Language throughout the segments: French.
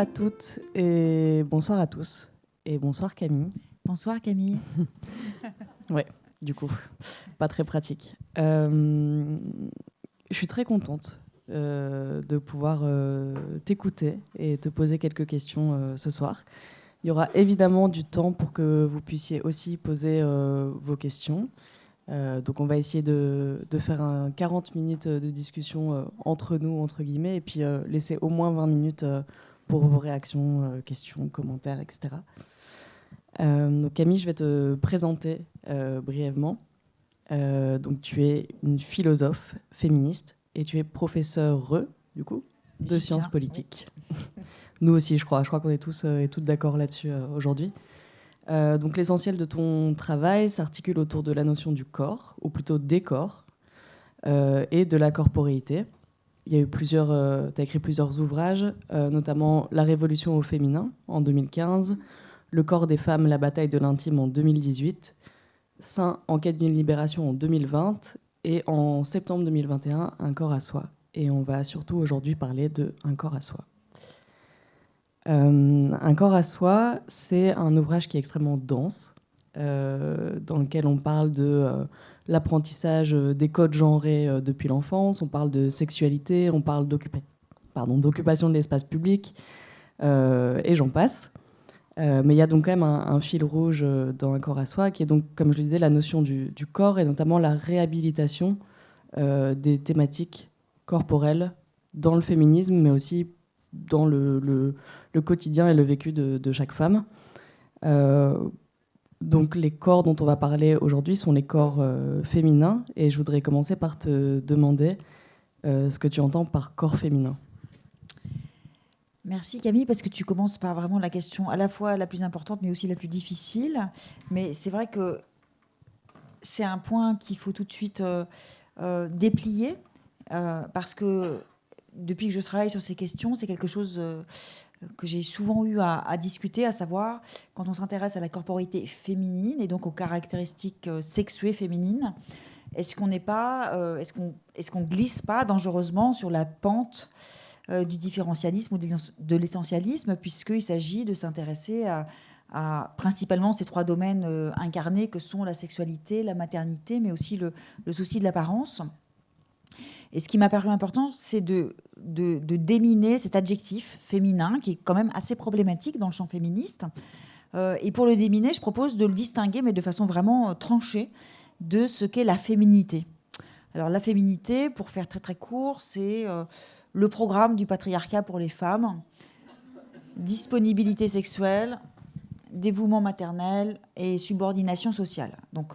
à toutes et bonsoir à tous. Et bonsoir Camille. Bonsoir Camille. Ouais, du coup, pas très pratique. Je suis très contente de pouvoir t'écouter et te poser quelques questions ce soir. Il y aura évidemment du temps pour que vous puissiez aussi poser vos questions. Donc on va essayer de faire 40 minutes de discussion entre nous, entre guillemets, et puis laisser au moins 20 minutes pour vos réactions, questions, commentaires, etc. Donc Camille, je vais te présenter brièvement. Donc tu es une philosophe féministe et tu es professeure, du coup, de sciences politiques. Oui. Nous aussi, je crois qu'on est tous et toutes d'accord là-dessus aujourd'hui. Donc l'essentiel de ton travail s'articule autour de la notion du corps, ou plutôt des corps, et de la corporéité. Il y a eu t'as écrit plusieurs ouvrages, notamment La Révolution au féminin en 2015, Le corps des femmes, la bataille de l'intime en 2018, Saint en quête d'une libération en 2020, et en septembre 2021, Un corps à soi. Et on va surtout aujourd'hui parler de Un corps à soi. Un corps à soi, c'est un ouvrage qui est extrêmement dense, dans lequel on parle de l'apprentissage des codes genrés depuis l'enfance, on parle de sexualité, on parle d'occupation de l'espace public, et j'en passe. Mais il y a donc quand même un fil rouge dans Un corps à soi, qui est donc, comme je le disais, la notion du corps, et notamment la réhabilitation des thématiques corporelles dans le féminisme, mais aussi dans le quotidien et le vécu de chaque femme. Donc les corps dont on va parler aujourd'hui sont les corps féminins, et je voudrais commencer par te demander ce que tu entends par corps féminin. Merci Camille, parce que tu commences par vraiment la question à la fois la plus importante mais aussi la plus difficile. Mais c'est vrai que c'est un point qu'il faut tout de suite déplier, parce que depuis que je travaille sur ces questions, c'est quelque chose que j'ai souvent eu à discuter, à savoir, quand on s'intéresse à la corporité féminine et donc aux caractéristiques sexuées féminines, est-ce qu'on glisse pas dangereusement sur la pente du différentialisme ou de l'essentialisme, puisqu'il s'agit de s'intéresser à principalement ces trois domaines incarnés que sont la sexualité, la maternité, mais aussi le souci de l'apparence. Et ce qui m'a paru important, c'est de déminer cet adjectif féminin, qui est quand même assez problématique dans le champ féministe. Et pour le déminer, je propose de le distinguer, mais de façon vraiment tranchée, de ce qu'est la féminité. Alors la féminité, pour faire très très court, c'est le programme du patriarcat pour les femmes, disponibilité sexuelle, dévouement maternel et subordination sociale. Donc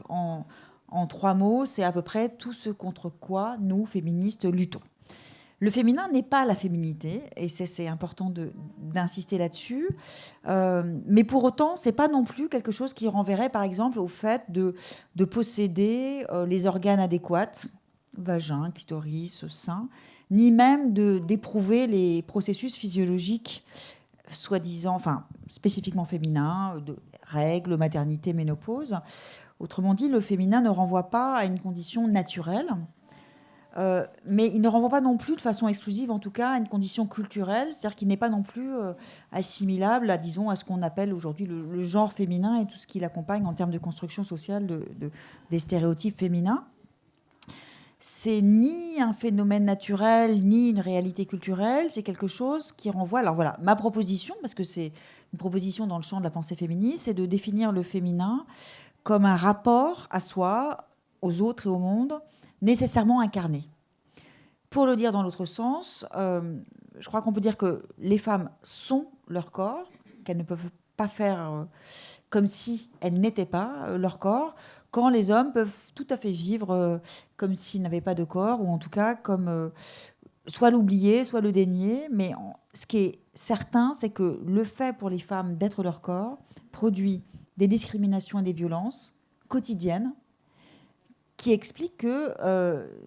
en trois mots, c'est à peu près tout ce contre quoi nous, féministes, luttons. Le féminin n'est pas la féminité, et c'est important d'insister là-dessus. Mais pour autant, c'est pas non plus quelque chose qui renverrait, par exemple, au fait de posséder les organes adéquats, vagin, clitoris, sein, ni même d'éprouver les processus physiologiques soi-disant, enfin spécifiquement féminins, de règles, maternité, ménopause. Autrement dit, le féminin ne renvoie pas à une condition naturelle, mais il ne renvoie pas non plus de façon exclusive, en tout cas, à une condition culturelle, c'est-à-dire qu'il n'est pas non plus assimilable à, disons, à ce qu'on appelle aujourd'hui le genre féminin et tout ce qui l'accompagne en termes de construction sociale des stéréotypes féminins. C'est ni un phénomène naturel, ni une réalité culturelle, c'est quelque chose qui renvoie... Alors voilà, ma proposition, parce que c'est une proposition dans le champ de la pensée féministe, c'est de définir le féminin comme un rapport à soi, aux autres et au monde, nécessairement incarné. Pour le dire dans l'autre sens, je crois qu'on peut dire que les femmes sont leur corps, qu'elles ne peuvent pas faire comme si elles n'étaient pas leur corps, quand les hommes peuvent tout à fait vivre comme s'ils n'avaient pas de corps, ou en tout cas comme soit l'oublier, soit le dénier. Mais ce qui est certain, c'est que le fait pour les femmes d'être leur corps produit des discriminations et des violences quotidiennes qui expliquent que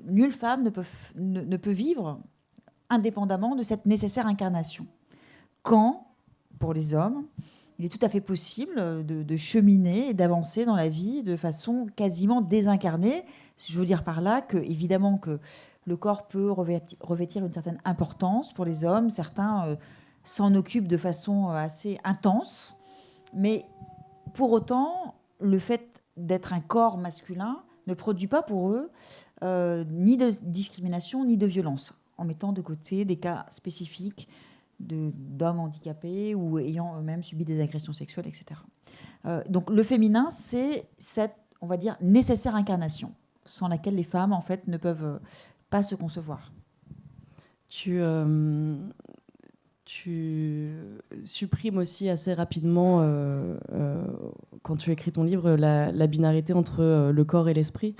nulle femme ne peut vivre indépendamment de cette nécessaire incarnation. Quand, pour les hommes, il est tout à fait possible de cheminer et d'avancer dans la vie de façon quasiment désincarnée. Je veux dire par là que, évidemment, que le corps peut revêtir une certaine importance pour les hommes. Certains s'en occupent de façon assez intense, mais pour autant, le fait d'être un corps masculin ne produit pas pour eux ni de discrimination ni de violence, en mettant de côté des cas spécifiques d'hommes handicapés ou ayant eux-mêmes subi des agressions sexuelles, etc. Donc le féminin, c'est cette, on va dire, nécessaire incarnation, sans laquelle les femmes, en fait, ne peuvent pas se concevoir. Tu supprimes aussi assez rapidement, quand tu écris ton livre, la binarité entre le corps et l'esprit,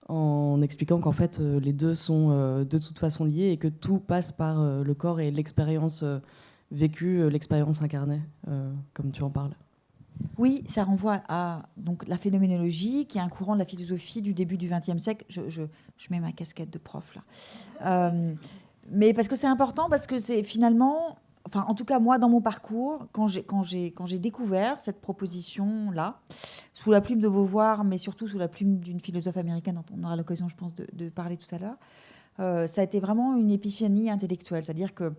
en expliquant qu'en fait, les deux sont de toute façon liés et que tout passe par le corps et l'expérience vécue, l'expérience incarnée, comme tu en parles. Oui, ça renvoie à donc, la phénoménologie, qui est un courant de la philosophie du début du XXe siècle. Je mets ma casquette de prof, là. Mais parce que c'est important, parce que c'est finalement... Enfin, en tout cas, moi, dans mon parcours, quand j'ai découvert cette proposition-là, sous la plume de Beauvoir, mais surtout sous la plume d'une philosophe américaine dont on aura l'occasion, je pense, de parler tout à l'heure, ça a été vraiment une épiphanie intellectuelle. C'est-à-dire que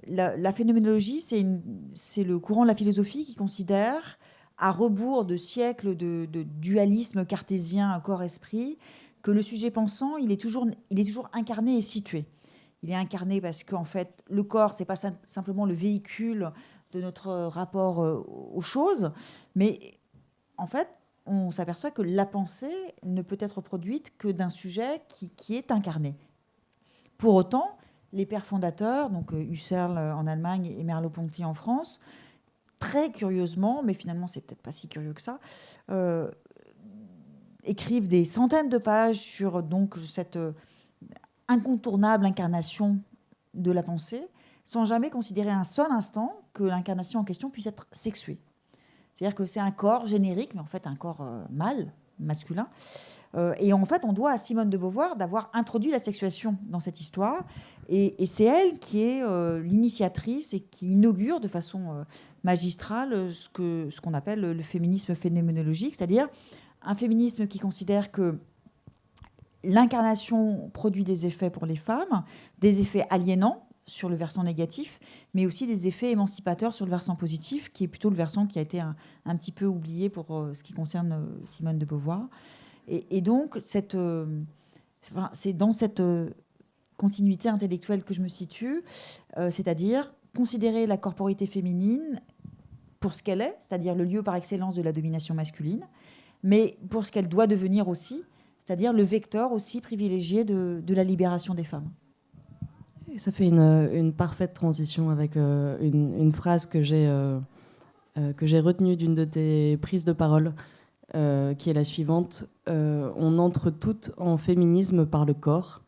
la phénoménologie, c'est le courant de la philosophie qui considère, à rebours de siècles de dualisme cartésien corps-esprit, que le sujet pensant, il est toujours incarné et situé. Il est incarné parce qu'en fait, le corps, c'est pas simplement le véhicule de notre rapport aux choses, mais en fait, on s'aperçoit que la pensée ne peut être produite que d'un sujet qui est incarné. Pour autant, les pères fondateurs, donc Husserl en Allemagne et Merleau-Ponty en France, très curieusement, mais finalement c'est peut-être pas si curieux que ça, écrivent des centaines de pages sur donc cette incontournable incarnation de la pensée, sans jamais considérer un seul instant que l'incarnation en question puisse être sexuée. C'est-à-dire que c'est un corps générique, mais en fait un corps mâle, masculin. Et en fait, on doit à Simone de Beauvoir d'avoir introduit la sexuation dans cette histoire. Et c'est elle qui est l'initiatrice et qui inaugure de façon magistrale ce qu'on appelle le féminisme phénoménologique, c'est-à-dire un féminisme qui considère que l'incarnation produit des effets pour les femmes, des effets aliénants sur le versant négatif, mais aussi des effets émancipateurs sur le versant positif, qui est plutôt le versant qui a été un petit peu oublié pour ce qui concerne Simone de Beauvoir. Et donc, c'est dans cette continuité intellectuelle que je me situe, c'est-à-dire considérer la corporité féminine pour ce qu'elle est, c'est-à-dire le lieu par excellence de la domination masculine, mais pour ce qu'elle doit devenir aussi, c'est-à-dire le vecteur aussi privilégié de la libération des femmes. Et ça fait une parfaite transition avec une phrase que j'ai retenue d'une de tes prises de parole, qui est la suivante. On entre toutes en féminisme par le corps.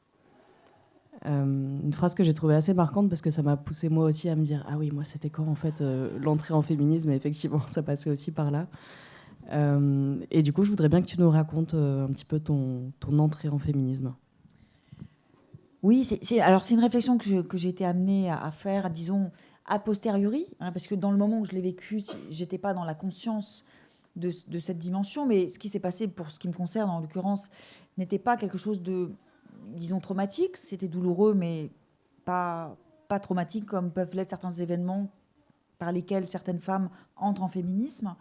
Une phrase que j'ai trouvée assez marquante parce que ça m'a poussée moi aussi à me dire ah oui, moi c'était quand en fait l'entrée en féminisme, et effectivement ça passait aussi par là. Et du coup je voudrais bien que tu nous racontes un petit peu ton entrée en féminisme. Oui, c'est une réflexion que j'ai été amenée à faire, disons, a posteriori, hein, parce que dans le moment où je l'ai vécu, j'étais pas dans la conscience de cette dimension, mais ce qui s'est passé pour ce qui me concerne, en l'occurrence, n'était pas quelque chose de, disons, traumatique. C'était douloureux, mais pas traumatique comme peuvent l'être certains événements par lesquels certaines femmes entrent en féminisme.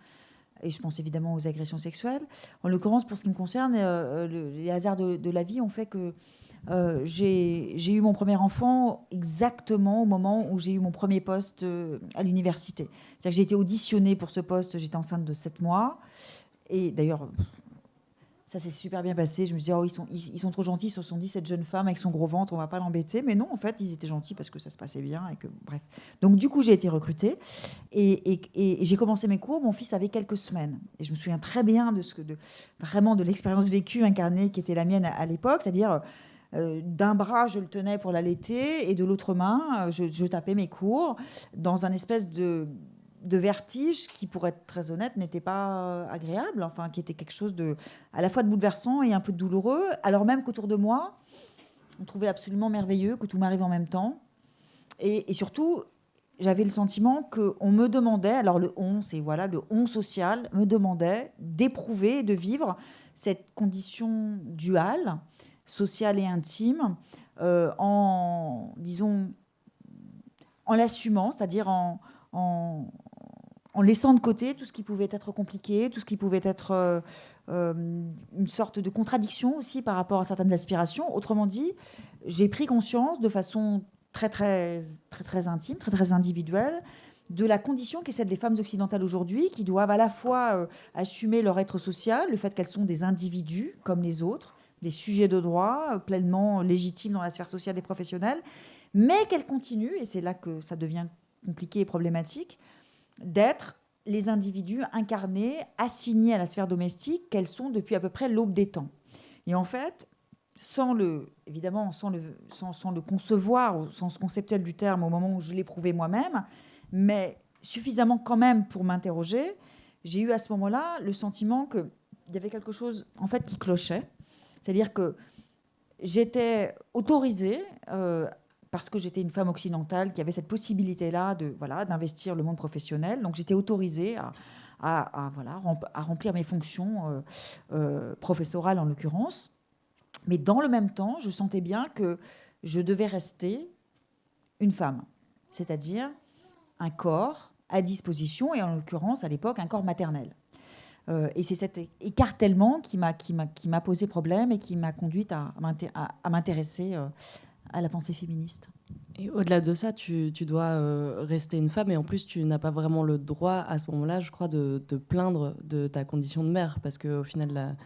Et je pense évidemment aux agressions sexuelles. En l'occurrence, pour ce qui me concerne, les hasards de la vie ont fait que j'ai eu mon premier enfant exactement au moment où j'ai eu mon premier poste à l'université. C'est-à-dire que j'ai été auditionnée pour ce poste, j'étais enceinte de 7 mois. Et d'ailleurs, ça s'est super bien passé. Je me disais, oh, ils sont trop gentils, ils se sont dit, cette jeune femme avec son gros ventre, on va pas l'embêter. Mais non, en fait, ils étaient gentils parce que ça se passait bien. Et que, bref. Donc du coup, j'ai été recrutée et j'ai commencé mes cours. Mon fils avait quelques semaines. Et je me souviens très bien vraiment de l'expérience vécue, incarnée, qui était la mienne à l'époque. C'est-à-dire... d'un bras, je le tenais pour l'allaiter, et de l'autre main, je tapais mes cours dans un espèce de vertige qui, pour être très honnête, n'était pas agréable, enfin, qui était quelque chose à la fois de bouleversant et un peu de douloureux, alors même qu'autour de moi, on trouvait absolument merveilleux que tout m'arrive en même temps. Et surtout, j'avais le sentiment qu'on me demandait, alors le on, c'est voilà, le on social, me demandait d'éprouver et de vivre cette condition duale, sociale et intime, en, disons, en l'assumant, c'est-à-dire en laissant de côté tout ce qui pouvait être compliqué, tout ce qui pouvait être une sorte de contradiction aussi par rapport à certaines aspirations. Autrement dit, j'ai pris conscience de façon très, très, très, très intime, très, très individuelle, de la condition qui est celle des femmes occidentales aujourd'hui, qui doivent à la fois assumer leur être social, le fait qu'elles sont des individus comme les autres, des sujets de droit pleinement légitimes dans la sphère sociale et professionnelle, mais qu'elles continuent, et c'est là que ça devient compliqué et problématique, d'être les individus incarnés, assignés à la sphère domestique qu'elles sont depuis à peu près l'aube des temps. Et en fait, évidemment, sans le concevoir au sens conceptuel du terme au moment où je l'ai prouvé moi-même, mais suffisamment quand même pour m'interroger, j'ai eu à ce moment-là le sentiment qu'il y avait quelque chose en fait qui clochait. C'est-à-dire que j'étais autorisée, parce que j'étais une femme occidentale qui avait cette possibilité-là d'investir le monde professionnel. Donc j'étais autorisée à remplir mes fonctions professorales en l'occurrence. Mais dans le même temps, je sentais bien que je devais rester une femme, c'est-à-dire un corps à disposition, et en l'occurrence, à l'époque, un corps maternel. Et c'est cet écartèlement qui m'a posé problème et qui m'a conduite à m'intéresser à la pensée féministe. Et au-delà de ça, tu dois rester une femme, et en plus, tu n'as pas vraiment le droit, à ce moment-là, je crois, de te plaindre de ta condition de mère, parce qu'au final,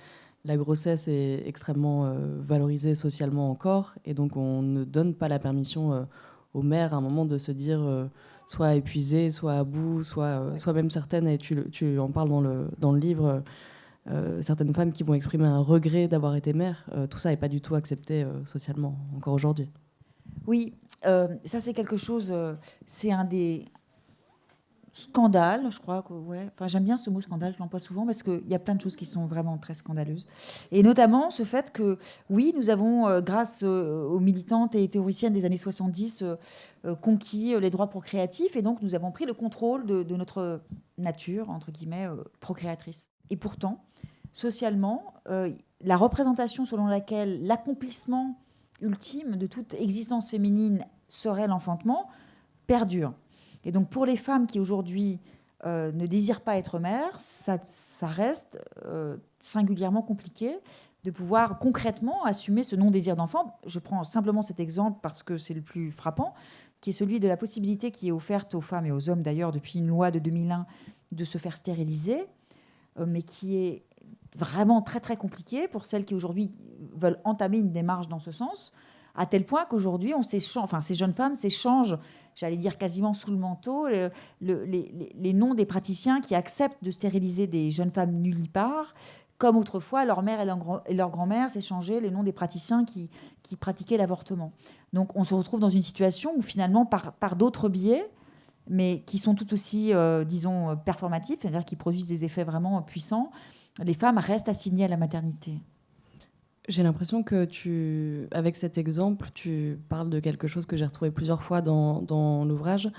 la grossesse est extrêmement valorisée socialement encore, et donc on ne donne pas la permission aux mères à un moment de se dire soit épuisée, soit à bout, soit même certaines, et tu en parles dans le livre, certaines femmes qui vont exprimer un regret d'avoir été mère. Tout ça n'est pas du tout accepté socialement encore aujourd'hui. Oui, ça c'est quelque chose, c'est un des scandales, je crois. J'aime bien ce mot scandale, je l'emploie souvent parce qu'il y a plein de choses qui sont vraiment très scandaleuses. Et notamment ce fait que, oui, nous avons, grâce aux militantes et théoriciennes des années 70, conquis les droits procréatifs, et donc nous avons pris le contrôle de notre nature, entre guillemets, procréatrice. Et pourtant, socialement, la représentation selon laquelle l'accomplissement ultime de toute existence féminine serait l'enfantement perdure. Et donc pour les femmes qui aujourd'hui ne désirent pas être mères, ça reste singulièrement compliqué de pouvoir concrètement assumer ce non-désir d'enfant. Je prends simplement cet exemple parce que c'est le plus frappant, qui est celui de la possibilité qui est offerte aux femmes et aux hommes d'ailleurs depuis une loi de 2001 de se faire stériliser, mais qui est vraiment très très compliqué pour celles qui aujourd'hui veulent entamer une démarche dans ce sens, à tel point qu'aujourd'hui ces jeunes femmes s'échangent, j'allais dire quasiment sous le manteau, les noms des praticiens qui acceptent de stériliser des jeunes femmes nullipares, comme autrefois leur mère et leur grand-mère s'échangeaient les noms des praticiens qui pratiquaient l'avortement. Donc on se retrouve dans une situation où finalement par d'autres biais, mais qui sont tout aussi, disons, performatifs, c'est-à-dire qui produisent des effets vraiment puissants, les femmes restent assignées à la maternité. J'ai l'impression que avec cet exemple, tu parles de quelque chose que j'ai retrouvé plusieurs fois dans l'ouvrage,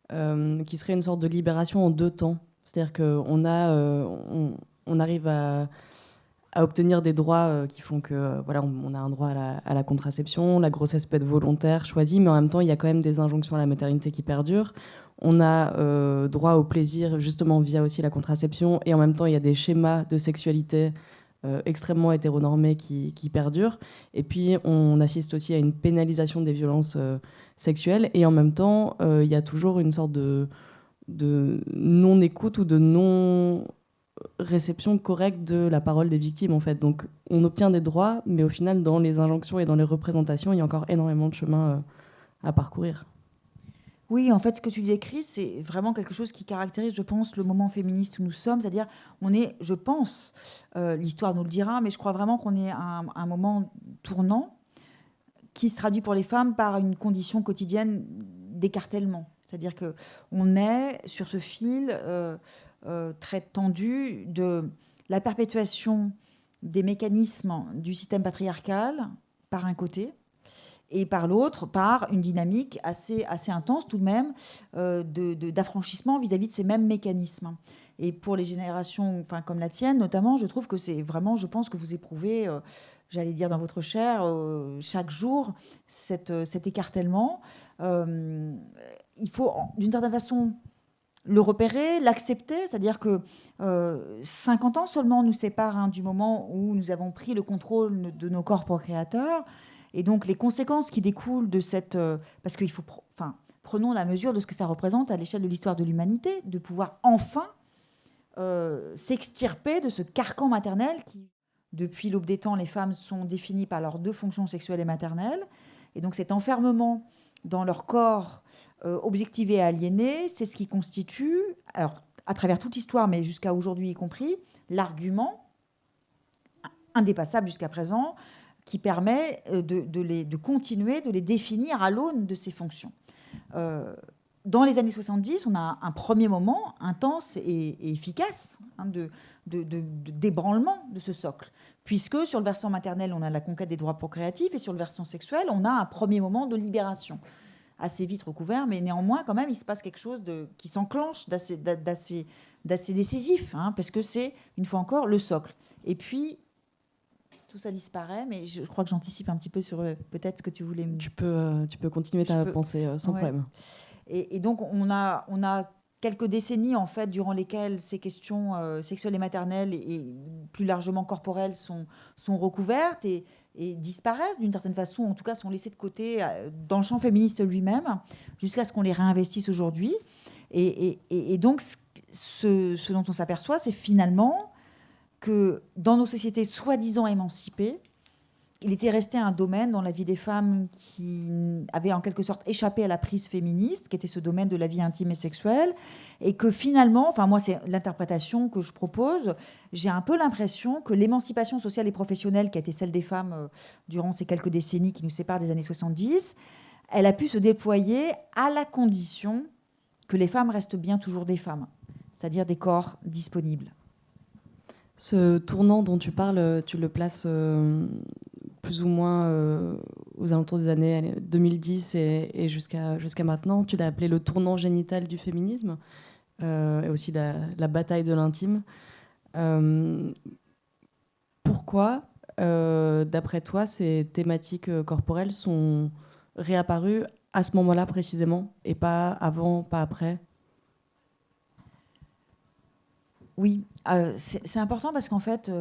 qui serait une sorte de libération en deux temps. C'est-à-dire qu'on on arrive à obtenir des droits qui font que on a un droit à la contraception, la grossesse peut être volontaire, choisie, mais en même temps, il y a quand même des injonctions à la maternité qui perdurent. On a droit au plaisir, justement, via aussi la contraception, et en même temps, il y a des schémas de sexualité extrêmement hétéronormés qui perdurent. Et puis, on assiste aussi à une pénalisation des violences sexuelles, et en même temps, il y a toujours une sorte de non-écoute ou de non-réception correcte de la parole des victimes, en fait. Donc, on obtient des droits, mais au final, dans les injonctions et dans les représentations, il y a encore énormément de chemin à parcourir. Oui, en fait, ce que tu décris, c'est vraiment quelque chose qui caractérise, je pense, le moment féministe où nous sommes. C'est-à-dire, on est, je pense, l'histoire nous le dira, mais je crois vraiment qu'on est à un moment tournant qui se traduit pour les femmes par une condition quotidienne d'écartèlement. C'est-à-dire qu'on est sur ce fil très tendu de la perpétuation des mécanismes du système patriarcal, par un côté, et par l'autre, par une dynamique assez intense tout de même d'affranchissement vis-à-vis de ces mêmes mécanismes. Et pour les générations comme la tienne, notamment, je trouve que c'est vraiment, je pense que vous éprouvez, j'allais dire dans votre chair, chaque jour, cet écartèlement. il faut, d'une certaine façon, le repérer, l'accepter, c'est-à-dire que 50 ans seulement nous séparent du moment où nous avons pris le contrôle de nos corps procréateurs, et donc les conséquences qui découlent de cette... parce qu'il faut... prenons la mesure de ce que ça représente à l'échelle de l'histoire de l'humanité, de pouvoir enfin s'extirper de ce carcan maternel qui, depuis l'aube des temps, les femmes sont définies par leurs 2 fonctions sexuelles et maternelles, et donc cet enfermement dans leur corps objectivé et aliéné, c'est ce qui constitue, alors à travers toute l'histoire, mais jusqu'à aujourd'hui y compris, l'argument indépassable jusqu'à présent qui permet de continuer, de les définir à l'aune de ces fonctions. Dans les années 70, on a un premier moment intense et efficace de débranlement de ce socle, puisque sur le versant maternel, on a la conquête des droits procréatifs, et sur le versant sexuel, on a un premier moment de libération, assez vite recouvert, mais néanmoins, quand même, il se passe quelque chose qui s'enclenche d'assez décisif, parce que c'est, une fois encore, le socle. Et puis, tout ça disparaît, mais je crois que j'anticipe un petit peu sur peut-être ce que tu voulais me... Tu peux continuer ta pensée sans problème. Et donc, on a quelques décennies, en fait, durant lesquelles ces questions sexuelles et maternelles et plus largement corporelles sont recouvertes et disparaissent d'une certaine façon, en tout cas sont laissées de côté dans le champ féministe lui-même, jusqu'à ce qu'on les réinvestisse aujourd'hui. Et donc, ce dont on s'aperçoit, c'est finalement que dans nos sociétés soi-disant émancipées, il était resté un domaine dans la vie des femmes qui avait en quelque sorte échappé à la prise féministe, qui était ce domaine de la vie intime et sexuelle, et que finalement, enfin moi c'est l'interprétation que je propose, j'ai un peu l'impression que l'émancipation sociale et professionnelle qui a été celle des femmes durant ces quelques décennies qui nous séparent des années 70, elle a pu se déployer à la condition que les femmes restent bien toujours des femmes, c'est-à-dire des corps disponibles. Ce tournant dont tu parles, tu le places plus ou moins aux alentours des années 2010 et jusqu'à maintenant. Tu l'as appelé le tournant génital du féminisme, et aussi la bataille de l'intime. Pourquoi, d'après toi, ces thématiques corporelles sont réapparues à ce moment-là précisément, et pas avant, pas après ? Oui, c'est important parce qu'en fait,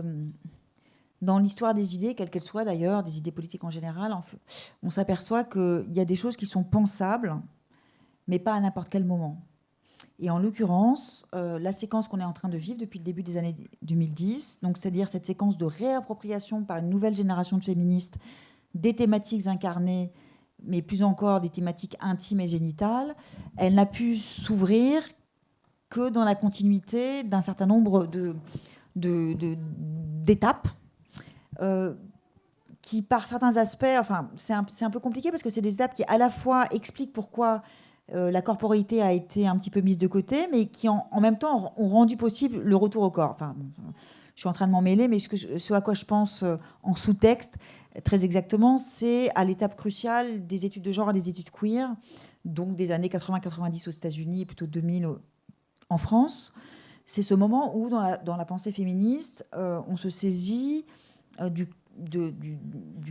dans l'histoire des idées, quelles qu'elles soient d'ailleurs, des idées politiques en général, on s'aperçoit qu'il y a des choses qui sont pensables, mais pas à n'importe quel moment. Et en l'occurrence, la séquence qu'on est en train de vivre depuis le début des années 2010, donc c'est-à-dire cette séquence de réappropriation par une nouvelle génération de féministes des thématiques incarnées, mais plus encore des thématiques intimes et génitales, elle n'a pu s'ouvrir que dans la continuité d'un certain nombre d'étapes qui, par certains aspects, enfin, c'est un peu compliqué parce que c'est des étapes qui, à la fois, expliquent pourquoi la corporéité a été un petit peu mise de côté, mais qui, en même temps, ont rendu possible le retour au corps. Enfin, bon, je suis en train de m'en mêler, mais ce à quoi je pense en sous-texte, très exactement, c'est à l'étape cruciale des études de genre et des études queer, donc des années 80-90 aux États-Unis et plutôt 2000 en France. C'est ce moment où, dans la pensée féministe, on se saisit du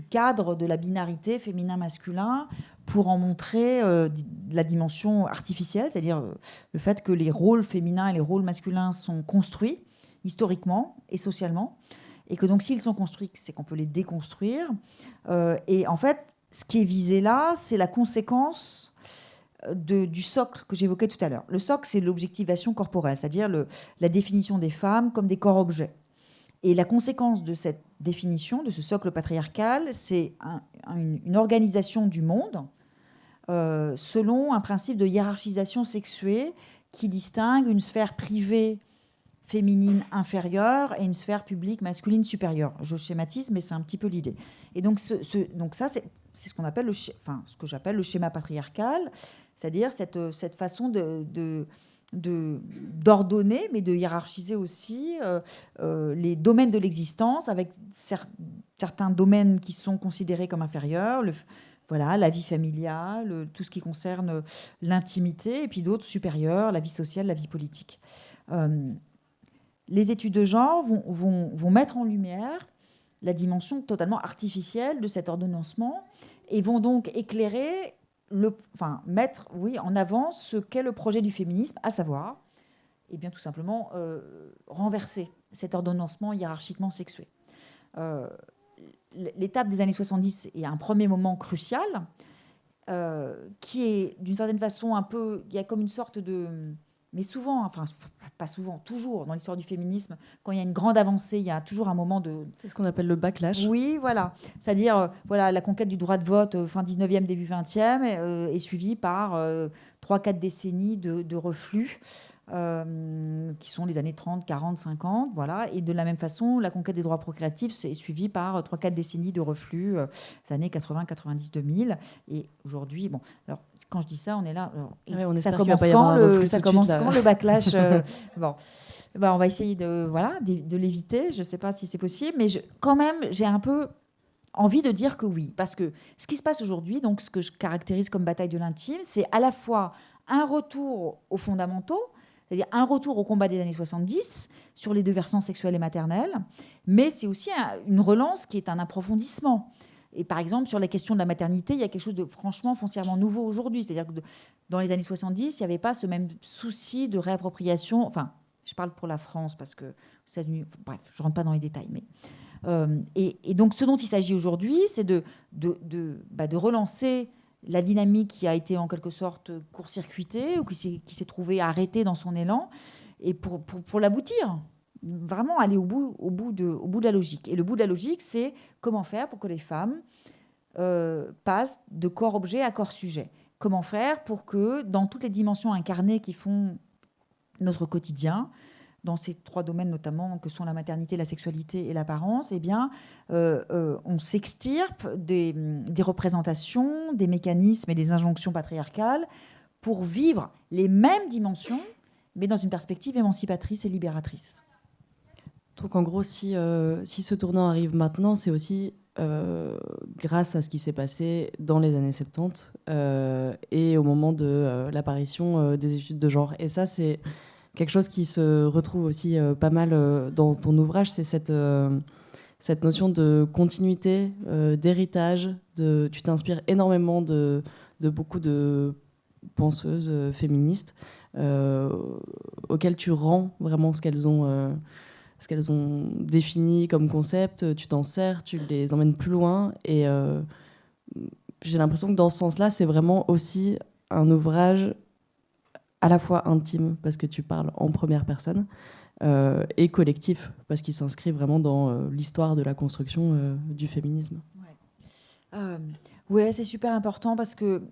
cadre de la binarité féminin-masculin pour en montrer la dimension artificielle, c'est-à-dire le fait que les rôles féminins et les rôles masculins sont construits historiquement et socialement, et que donc s'ils sont construits, c'est qu'on peut les déconstruire. Et en fait, ce qui est visé là, c'est la conséquence du socle que j'évoquais tout à l'heure. Le socle, c'est l'objectivation corporelle, c'est-à-dire la définition des femmes comme des corps-objets. Et la conséquence de cette définition, de ce socle patriarcal, c'est une organisation du monde selon un principe de hiérarchisation sexuée qui distingue une sphère privée féminine inférieure et une sphère publique masculine supérieure. Je schématise, mais c'est un petit peu l'idée. Et donc, ça, c'est ce qu'on appelle ce que j'appelle le schéma patriarcal, c'est-à-dire cette façon d'ordonner, mais de hiérarchiser aussi les domaines de l'existence, avec certains domaines qui sont considérés comme inférieurs, la vie familiale, tout ce qui concerne l'intimité, et puis d'autres supérieurs, la vie sociale, la vie politique. Les études de genre vont mettre en lumière la dimension totalement artificielle de cet ordonnancement et vont donc éclairer mettre en avant ce qu'est le projet du féminisme, à savoir, tout simplement, renverser cet ordonnancement hiérarchiquement sexué. L'étape des années 70 est un premier moment crucial, qui est d'une certaine façon un peu... Il y a comme une sorte de... Mais souvent, pas souvent, toujours dans l'histoire du féminisme, quand il y a une grande avancée, il y a toujours un moment de... C'est ce qu'on appelle le backlash. Oui, voilà. C'est-à-dire, la conquête du droit de vote fin 19e, début 20e, est suivie par 3-4 décennies de reflux, qui sont les années 30, 40, 50. Voilà. Et de la même façon, la conquête des droits procréatifs est suivie par 3-4 décennies de reflux, les années 80, 90, 2000. Et aujourd'hui, alors, quand je dis ça, on est là. Alors, ça commence quand le backlash on va essayer de l'éviter. Je ne sais pas si c'est possible, mais quand même, j'ai un peu envie de dire que oui. Parce que ce qui se passe aujourd'hui, donc ce que je caractérise comme bataille de l'intime, c'est à la fois un retour aux fondamentaux, c'est-à-dire un retour au combat des années 70 sur les deux versants sexuels et maternels, mais c'est aussi une relance qui est un approfondissement. Et par exemple, sur la question de la maternité, il y a quelque chose de franchement foncièrement nouveau aujourd'hui. C'est-à-dire que dans les années 70, il n'y avait pas ce même souci de réappropriation. Enfin, je parle pour la France parce que bref, je ne rentre pas dans les détails. Mais, et donc, ce dont il s'agit aujourd'hui, c'est de relancer la dynamique qui a été en quelque sorte court-circuitée ou qui s'est trouvée arrêtée dans son élan, et pour l'aboutir, vraiment aller au bout de la logique. Et le bout de la logique, c'est comment faire pour que les femmes passent de corps-objet à corps-sujet. Comment faire pour que, dans toutes les dimensions incarnées qui font notre quotidien, dans ces 3 domaines notamment que sont la maternité, la sexualité et l'apparence, on s'extirpe des représentations, des mécanismes et des injonctions patriarcales pour vivre les mêmes dimensions, mais dans une perspective émancipatrice et libératrice. Donc en gros, si ce tournant arrive maintenant, c'est aussi grâce à ce qui s'est passé dans les années 70 et au moment de l'apparition des études de genre. Et ça, c'est quelque chose qui se retrouve aussi pas mal dans ton ouvrage, c'est cette notion de continuité, d'héritage. Tu t'inspires énormément de beaucoup de penseuses féministes auxquelles tu rends vraiment ce qu'elles ont défini comme concept. Tu t'en sers, tu les emmènes plus loin. Et j'ai l'impression que dans ce sens-là, c'est vraiment aussi un ouvrage à la fois intime, parce que tu parles en première personne, et collectif, parce qu'il s'inscrit vraiment dans l'histoire de la construction du féminisme. Ouais, c'est super important, parce que,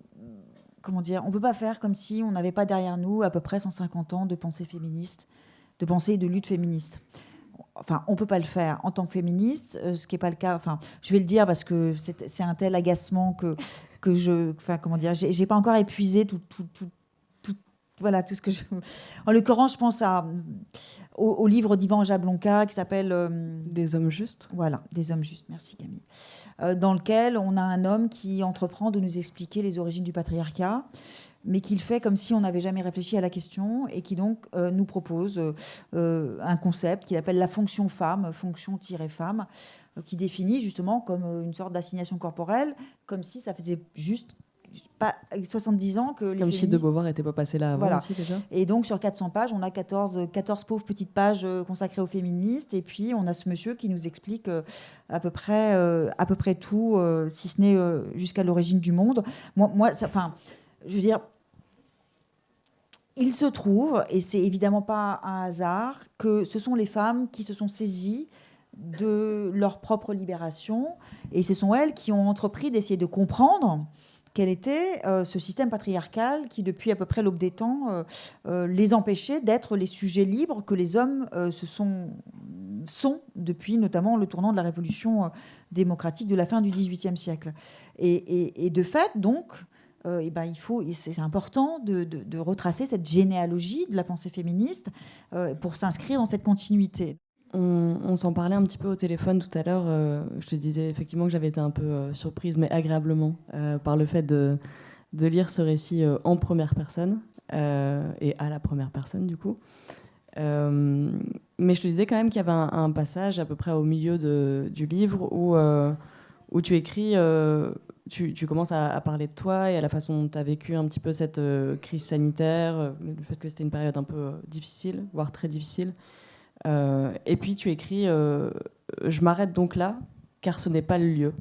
on ne peut pas faire comme si on n'avait pas derrière nous à peu près 150 ans de pensée féministe, de pensée et de lutte féministe. Enfin, on ne peut pas le faire en tant que féministe, ce qui n'est pas le cas. Enfin, je vais le dire parce que c'est un tel agacement que j'ai pas encore épuisé tout ce que je... En l'occurrence, je pense au livre d'Ivan Jablonka qui s'appelle Des hommes justes. Voilà, Des hommes justes. Merci Camille. Dans lequel on a un homme qui entreprend de nous expliquer les origines du patriarcat, mais qu'il fait comme si on n'avait jamais réfléchi à la question, et qui donc nous propose un concept qu'il appelle la fonction femme, fonction-femme, qui définit justement comme une sorte d'assignation corporelle, comme si ça faisait juste pas 70 ans que les comme féministes... si de Beauvoir n'était pas passé là avant, voilà. Aussi déjà. Et donc sur 400 pages, on a 14 pauvres petites pages consacrées aux féministes, et puis on a ce monsieur qui nous explique à peu près tout, si ce n'est jusqu'à l'origine du monde. Je veux dire, il se trouve, et c'est évidemment pas un hasard, que ce sont les femmes qui se sont saisies de leur propre libération, et ce sont elles qui ont entrepris d'essayer de comprendre quel était ce système patriarcal qui, depuis à peu près l'aube des temps, les empêchait d'être les sujets libres que les hommes sont depuis notamment le tournant de la révolution démocratique de la fin du XVIIIe siècle. Et de fait, donc, c'est important de retracer cette généalogie de la pensée féministe pour s'inscrire dans cette continuité. On s'en parlait un petit peu au téléphone tout à l'heure. Je te disais effectivement que j'avais été un peu surprise, mais agréablement, par le fait de lire ce récit en première personne, et à la première personne du coup. Mais je te disais quand même qu'il y avait un passage à peu près au milieu du livre où tu écris, tu commences à parler de toi et à la façon dont tu as vécu un petit peu cette crise sanitaire, le fait que c'était une période un peu difficile, voire très difficile. Et puis tu écris je m'arrête donc là, car ce n'est pas le lieu.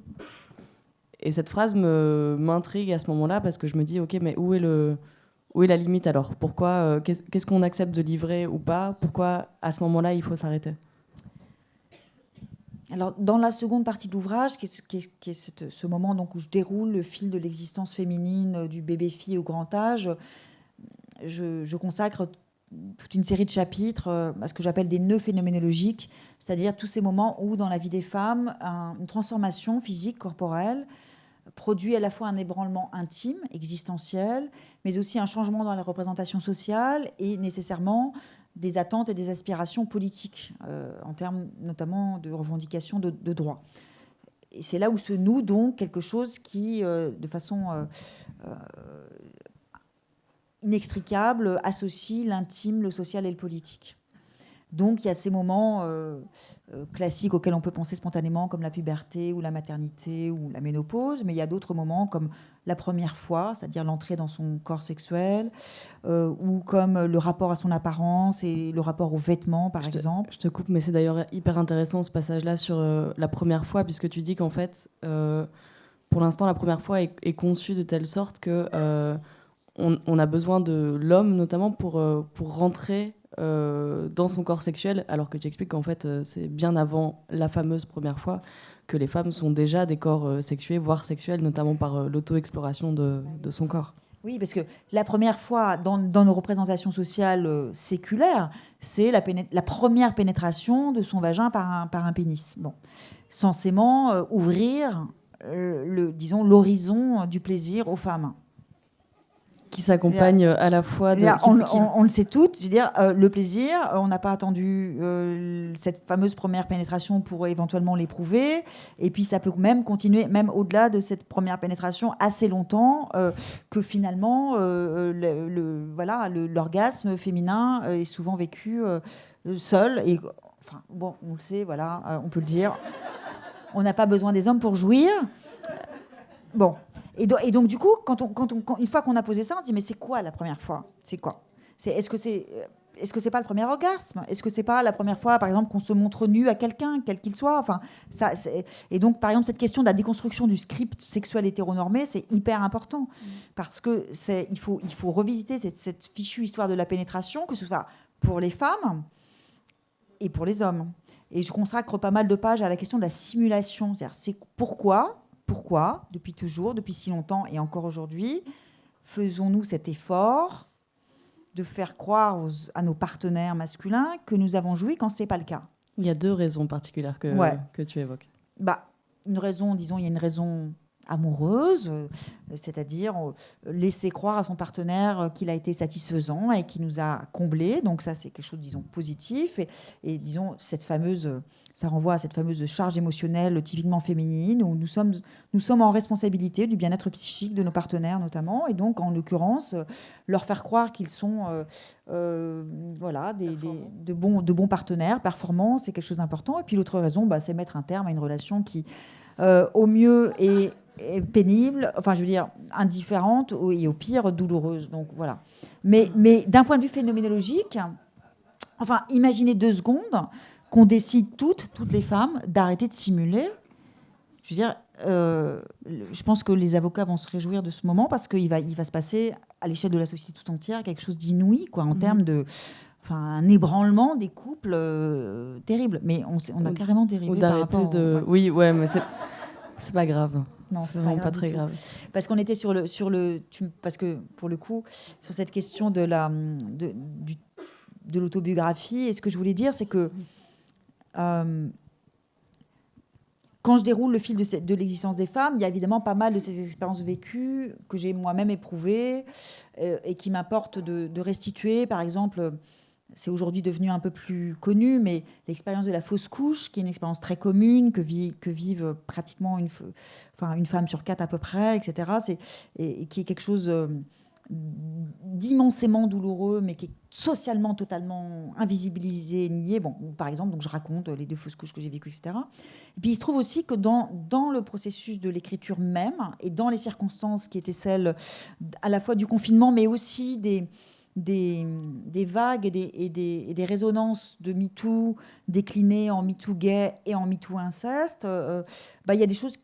Et cette phrase m'intrigue à ce moment-là parce que je me dis, ok, mais où est la limite alors? Pourquoi qu'est-ce qu'on accepte de livrer ou pas? Pourquoi à ce moment-là il faut s'arrêter? Alors, dans la seconde partie de l'ouvrage, qui est ce moment donc, où je déroule le fil de l'existence féminine du bébé-fille au grand âge, je consacre toute une série de chapitres à ce que j'appelle des nœuds phénoménologiques, c'est-à-dire tous ces moments où, dans la vie des femmes, une transformation physique, corporelle, produit à la fois un ébranlement intime, existentiel, mais aussi un changement dans les représentations sociales et nécessairement des attentes et des aspirations politiques, en termes notamment de revendication de droits. Et c'est là où se noue donc quelque chose qui, de façon inextricable, associe l'intime, le social et le politique. Donc il y a ces moments classiques auxquels on peut penser spontanément, comme la puberté ou la maternité ou la ménopause, mais il y a d'autres moments comme la première fois, c'est-à-dire l'entrée dans son corps sexuel, ou comme le rapport à son apparence et le rapport aux vêtements, par exemple. Je te coupe, mais c'est d'ailleurs hyper intéressant ce passage-là sur la première fois, puisque tu dis qu'en fait, pour l'instant, la première fois est conçue de telle sorte que on a besoin de l'homme, notamment, pour rentrer dans son corps sexuel, alors que tu expliques qu'en fait, c'est bien avant la fameuse première fois que les femmes sont déjà des corps sexués, voire sexuels, notamment par l'auto-exploration de son corps. Oui, parce que la première fois, dans nos représentations sociales séculaires, c'est la première pénétration de son vagin par un pénis. Bon. Censément ouvrir, disons, l'horizon du plaisir aux femmes. Qui s'accompagne à la fois de... On le sait toutes, je veux dire, le plaisir, on n'a pas attendu cette fameuse première pénétration pour éventuellement l'éprouver, et puis ça peut même continuer, même au-delà de cette première pénétration, assez longtemps, que finalement, l'orgasme féminin est souvent vécu seul, et enfin, bon, on le sait, voilà, on peut le dire, on n'a pas besoin des hommes pour jouir. Bon. Et donc, du coup, une fois qu'on a posé ça, on se dit, mais c'est quoi la première fois? C'est quoi? Est-ce que c'est pas le premier orgasme? Est-ce que c'est pas la première fois, par exemple, qu'on se montre nu à quelqu'un, quel qu'il soit? Enfin, et donc, par exemple, cette question de la déconstruction du script sexuel hétéronormé, c'est hyper important. Parce que il faut revisiter cette fichue histoire de la pénétration, que ce soit pour les femmes et pour les hommes. Et je consacre pas mal de pages à la question de la simulation. C'est-à-dire, c'est pourquoi, depuis toujours, depuis si longtemps et encore aujourd'hui, faisons-nous cet effort de faire croire à nos partenaires masculins que nous avons joui quand ce n'est pas le cas? Il y a deux raisons particulières que tu évoques. Une raison, disons, il y a une raison amoureuse, c'est-à-dire laisser croire à son partenaire qu'il a été satisfaisant et qu'il nous a comblés. Donc ça, c'est quelque chose, disons, positif. Et disons, ça renvoie à cette fameuse charge émotionnelle typiquement féminine, où nous sommes en responsabilité du bien-être psychique de nos partenaires notamment, et donc, en l'occurrence, leur faire croire qu'ils sont de bons partenaires, performants, c'est quelque chose d'important. Et puis l'autre raison, c'est mettre un terme à une relation qui, au mieux, est pénible, enfin je veux dire indifférente, et au pire douloureuse. Donc voilà. Mais d'un point de vue phénoménologique, enfin imaginez 2 secondes qu'on décide toutes les femmes d'arrêter de simuler. Je veux dire, je pense que les avocats vont se réjouir de ce moment, parce qu'il va se passer à l'échelle de la société tout entière quelque chose d'inouï, quoi, en termes de, un ébranlement des couples terrible. Mais on a carrément dérivé par rapport de... Oui, ouais, mais c'est pas grave. Non, c'est vraiment pas très grave. Parce qu'on était parce que pour le coup, sur cette question de l'autobiographie, et ce que je voulais dire, c'est que quand je déroule le fil de l'existence des femmes, il y a évidemment pas mal de ces expériences vécues que j'ai moi-même éprouvées et qui m'importe de restituer. Par exemple, c'est aujourd'hui devenu un peu plus connu, mais l'expérience de la fausse couche, qui est une expérience très commune, que vivent pratiquement une femme sur 4 à peu près, etc. Et qui est quelque chose d'immensément douloureux, mais qui est socialement totalement invisibilisé, nié. Bon, par exemple, donc je raconte les 2 fausses couches que j'ai vécues, etc. Et puis il se trouve aussi que dans le processus de l'écriture même, et dans les circonstances qui étaient celles à la fois du confinement, mais aussi des vagues et des résonances de MeToo déclinées en MeToo gay et en MeToo inceste, il y a des choses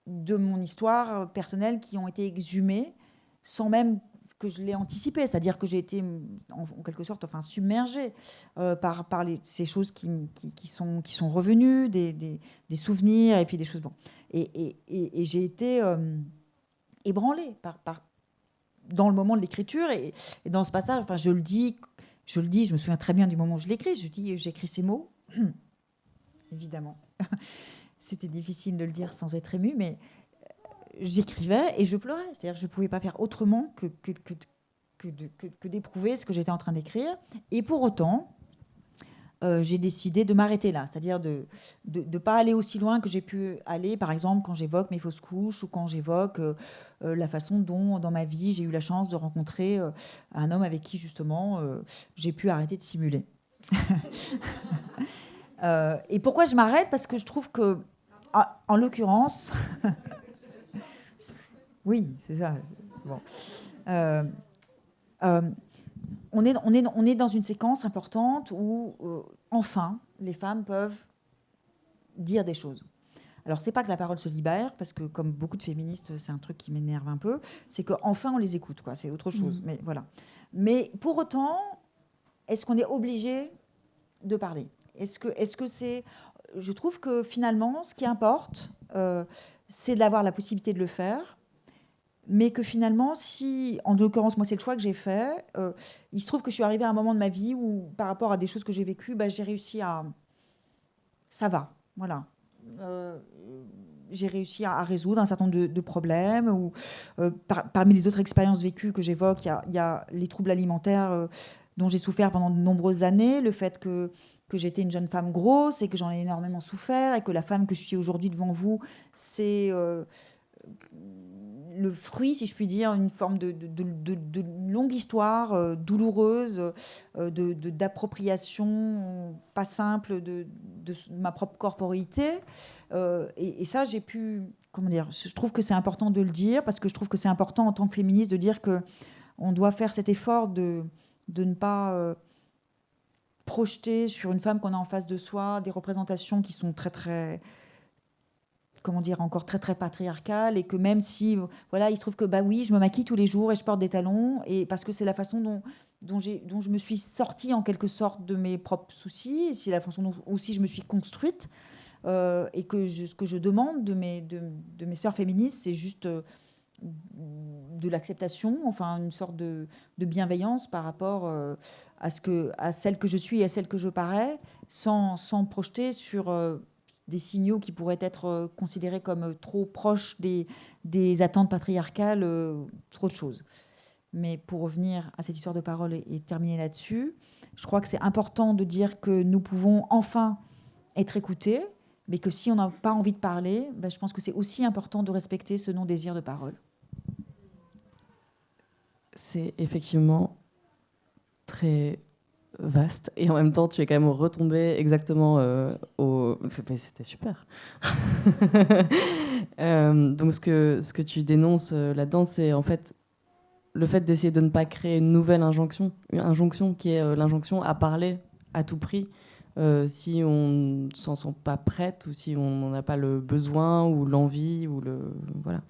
de mon histoire personnelle qui ont été exhumées sans même que je l'ai anticipé, c'est-à-dire que j'ai été en quelque sorte submergée par ces choses qui sont revenues, des souvenirs et puis des choses. Bon. Et j'ai été ébranlée dans le moment de l'écriture et dans ce passage. Je le dis, je me souviens très bien du moment où je l'écris. J'écris ces mots, évidemment. C'était difficile de le dire sans être émue, mais j'écrivais et je pleurais. C'est-à-dire que je ne pouvais pas faire autrement que d'éprouver ce que j'étais en train d'écrire. Et pour autant, j'ai décidé de m'arrêter là. C'est-à-dire de ne pas aller aussi loin que j'ai pu aller, par exemple, quand j'évoque mes fausses couches ou quand j'évoque la façon dont, dans ma vie, j'ai eu la chance de rencontrer un homme avec qui, justement, j'ai pu arrêter de simuler. Et pourquoi je m'arrête ? Parce que je trouve que, en l'occurrence... Oui, c'est ça. Bon. On est dans une séquence importante où, enfin, les femmes peuvent dire des choses. Alors, c'est pas que la parole se libère, parce que, comme beaucoup de féministes, c'est un truc qui m'énerve un peu, c'est qu'enfin, on les écoute, quoi. C'est autre chose. Mais voilà. Mais pour autant, est-ce qu'on est obligé de parler ? Est-ce que c'est... Je trouve que, finalement, ce qui importe, c'est d'avoir la possibilité de le faire, mais que finalement, si, en l'occurrence, moi, c'est le choix que j'ai fait, il se trouve que je suis arrivée à un moment de ma vie où, par rapport à des choses que j'ai vécues, j'ai réussi à... Ça va, voilà. J'ai réussi à résoudre un certain nombre de problèmes. Ou, parmi les autres expériences vécues que j'évoque, il y a les troubles alimentaires dont j'ai souffert pendant de nombreuses années, le fait que j'étais une jeune femme grosse et que j'en ai énormément souffert, et que la femme que je suis aujourd'hui devant vous, c'est... le fruit, si je puis dire, une forme de longue histoire douloureuse, d'appropriation pas simple de ma propre corporité. Et ça, j'ai pu... Comment dire ? Je trouve que c'est important de le dire, parce que je trouve que c'est important en tant que féministe de dire qu'on doit faire cet effort de ne pas projeter sur une femme qu'on a en face de soi des représentations qui sont très, très... comment dire, encore très très patriarcale, et que même si voilà, il se trouve que oui, je me maquille tous les jours et je porte des talons, et parce que c'est la façon dont je me suis sortie en quelque sorte de mes propres soucis, et c'est la façon dont aussi je me suis construite, et que ce que je demande de mes sœurs féministes, c'est juste de l'acceptation, enfin une sorte de bienveillance par rapport à celle que je suis et à celle que je parais, sans projeter sur des signaux qui pourraient être considérés comme trop proches des attentes patriarcales, trop de choses. Mais pour revenir à cette histoire de parole et terminer là-dessus, je crois que c'est important de dire que nous pouvons enfin être écoutés, mais que si on n'a pas envie de parler, je pense que c'est aussi important de respecter ce non-désir de parole. C'est effectivement très vaste, et en même temps tu es quand même retombé exactement c'était super. Donc ce que tu dénonces là-dedans, c'est en fait le fait d'essayer de ne pas créer une nouvelle injonction qui est l'injonction à parler à tout prix, si on ne s'en sent pas prête, ou si on n'en a pas le besoin ou l'envie, ou voilà,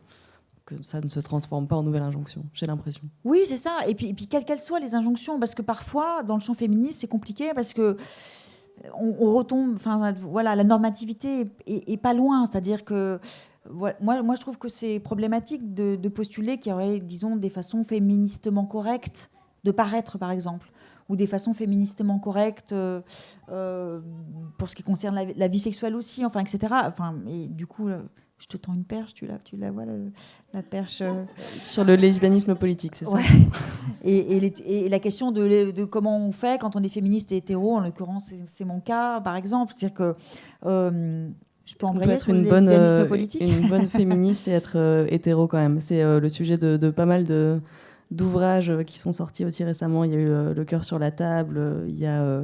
que ça ne se transforme pas en nouvelle injonction, j'ai l'impression. Oui, c'est ça. Et puis quelles qu'elles soient les injonctions, parce que parfois, dans le champ féministe, c'est compliqué, parce que on retombe... Enfin, voilà, la normativité est pas loin. C'est-à-dire que... Moi, je trouve que c'est problématique de postuler qu'il y aurait, disons, des façons féministement correctes de paraître, par exemple, ou des façons féministement correctes pour ce qui concerne la vie sexuelle aussi, enfin, etc. Enfin, et du coup... Je te tends une perche, tu la vois, la perche sur le lesbianisme politique, c'est ça. Ouais. Et la question de comment on fait quand on est féministe et hétéro, en l'occurrence, c'est mon cas, par exemple. C'est-à-dire que je peux embrayer sur le lesbianisme politique. Une bonne féministe et être hétéro quand même. C'est le sujet de pas mal de d'ouvrages qui sont sortis aussi récemment. Il y a eu Le cœur sur la table, il y a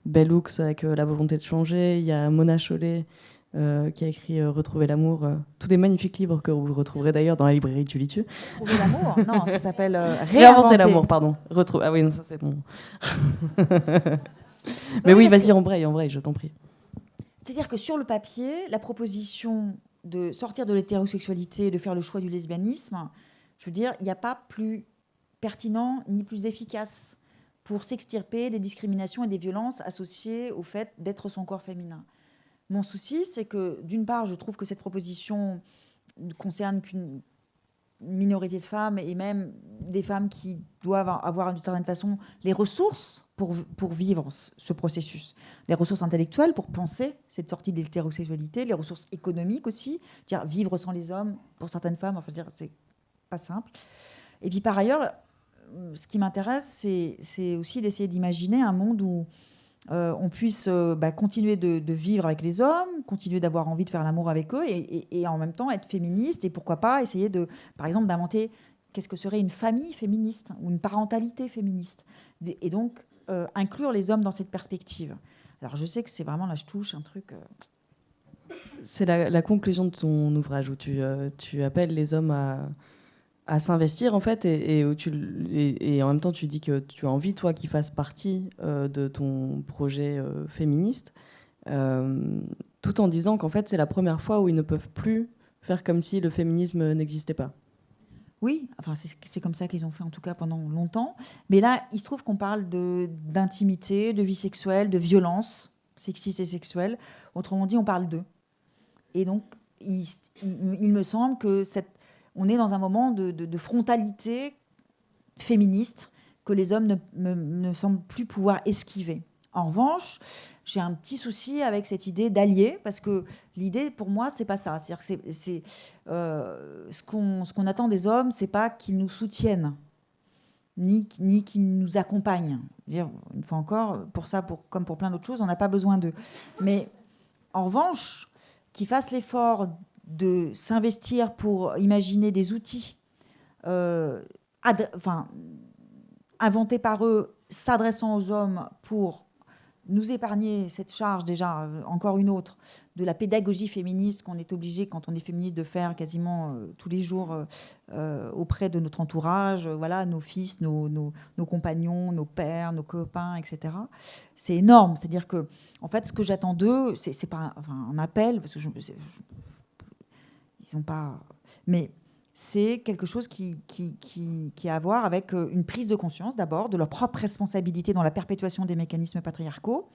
Bell Hooks avec La volonté de changer, il y a Mona Chollet qui a écrit Retrouver l'amour. Tous des magnifiques livres que vous retrouverez d'ailleurs dans la librairie Tulitu. Retrouver l'amour? Non, ça s'appelle Réinventer l'amour, pardon. Ah oui, non, ça c'est bon. Mais oui, vas-y, embraye, je t'en prie. C'est-à-dire que sur le papier, la proposition de sortir de l'hétérosexualité, de faire le choix du lesbianisme, je veux dire, il n'y a pas plus pertinent ni plus efficace pour s'extirper des discriminations et des violences associées au fait d'être son corps féminin. Mon souci, c'est que, d'une part, je trouve que cette proposition ne concerne qu'une minorité de femmes et même des femmes qui doivent avoir d'une certaine façon les ressources pour vivre ce processus. Les ressources intellectuelles pour penser cette sortie de l'hétérosexualité, les ressources économiques aussi, dire vivre sans les hommes pour certaines femmes, enfin dire c'est pas simple. Et puis par ailleurs, ce qui m'intéresse, c'est aussi d'essayer d'imaginer un monde où on puisse continuer de vivre avec les hommes, continuer d'avoir envie de faire l'amour avec eux et en même temps être féministe et pourquoi pas essayer par exemple, d'inventer qu'est-ce que serait une famille féministe ou une parentalité féministe. Et donc, inclure les hommes dans cette perspective. Alors, je sais que c'est vraiment, là, je touche un truc... C'est la conclusion de ton ouvrage où tu appelles les hommes à s'investir, en fait, et en même temps, tu dis que tu as envie, toi, qu'ils fassent partie de ton projet féministe, tout en disant qu'en fait, c'est la première fois où ils ne peuvent plus faire comme si le féminisme n'existait pas. Oui, enfin, c'est comme ça qu'ils ont fait, en tout cas, pendant longtemps. Mais là, il se trouve qu'on parle d'intimité, de vie sexuelle, de violence sexiste et sexuelle. Autrement dit, on parle d'eux. Et donc, il me semble que on est dans un moment de frontalité féministe que les hommes ne semblent plus pouvoir esquiver. En revanche, j'ai un petit souci avec cette idée d'allier, parce que l'idée, pour moi, c'est pas ça. C'est-à-dire que ce qu'on attend des hommes, c'est pas qu'ils nous soutiennent, ni qu'ils nous accompagnent. Une fois encore, pour ça, comme pour plein d'autres choses, on n'a pas besoin d'eux. Mais en revanche, qu'ils fassent l'effort de s'investir pour imaginer des outils inventés par eux, s'adressant aux hommes pour nous épargner cette charge, déjà, encore une autre, de la pédagogie féministe qu'on est obligé, quand on est féministe, de faire quasiment tous les jours auprès de notre entourage, voilà, nos fils, nos compagnons, nos pères, nos copains, etc. C'est énorme. C'est-à-dire que, en fait, ce que j'attends d'eux, c'est pas un appel, parce que ils n'ont pas... Mais c'est quelque chose qui a à voir avec une prise de conscience, d'abord, de leur propre responsabilité dans la perpétuation des mécanismes patriarcaux.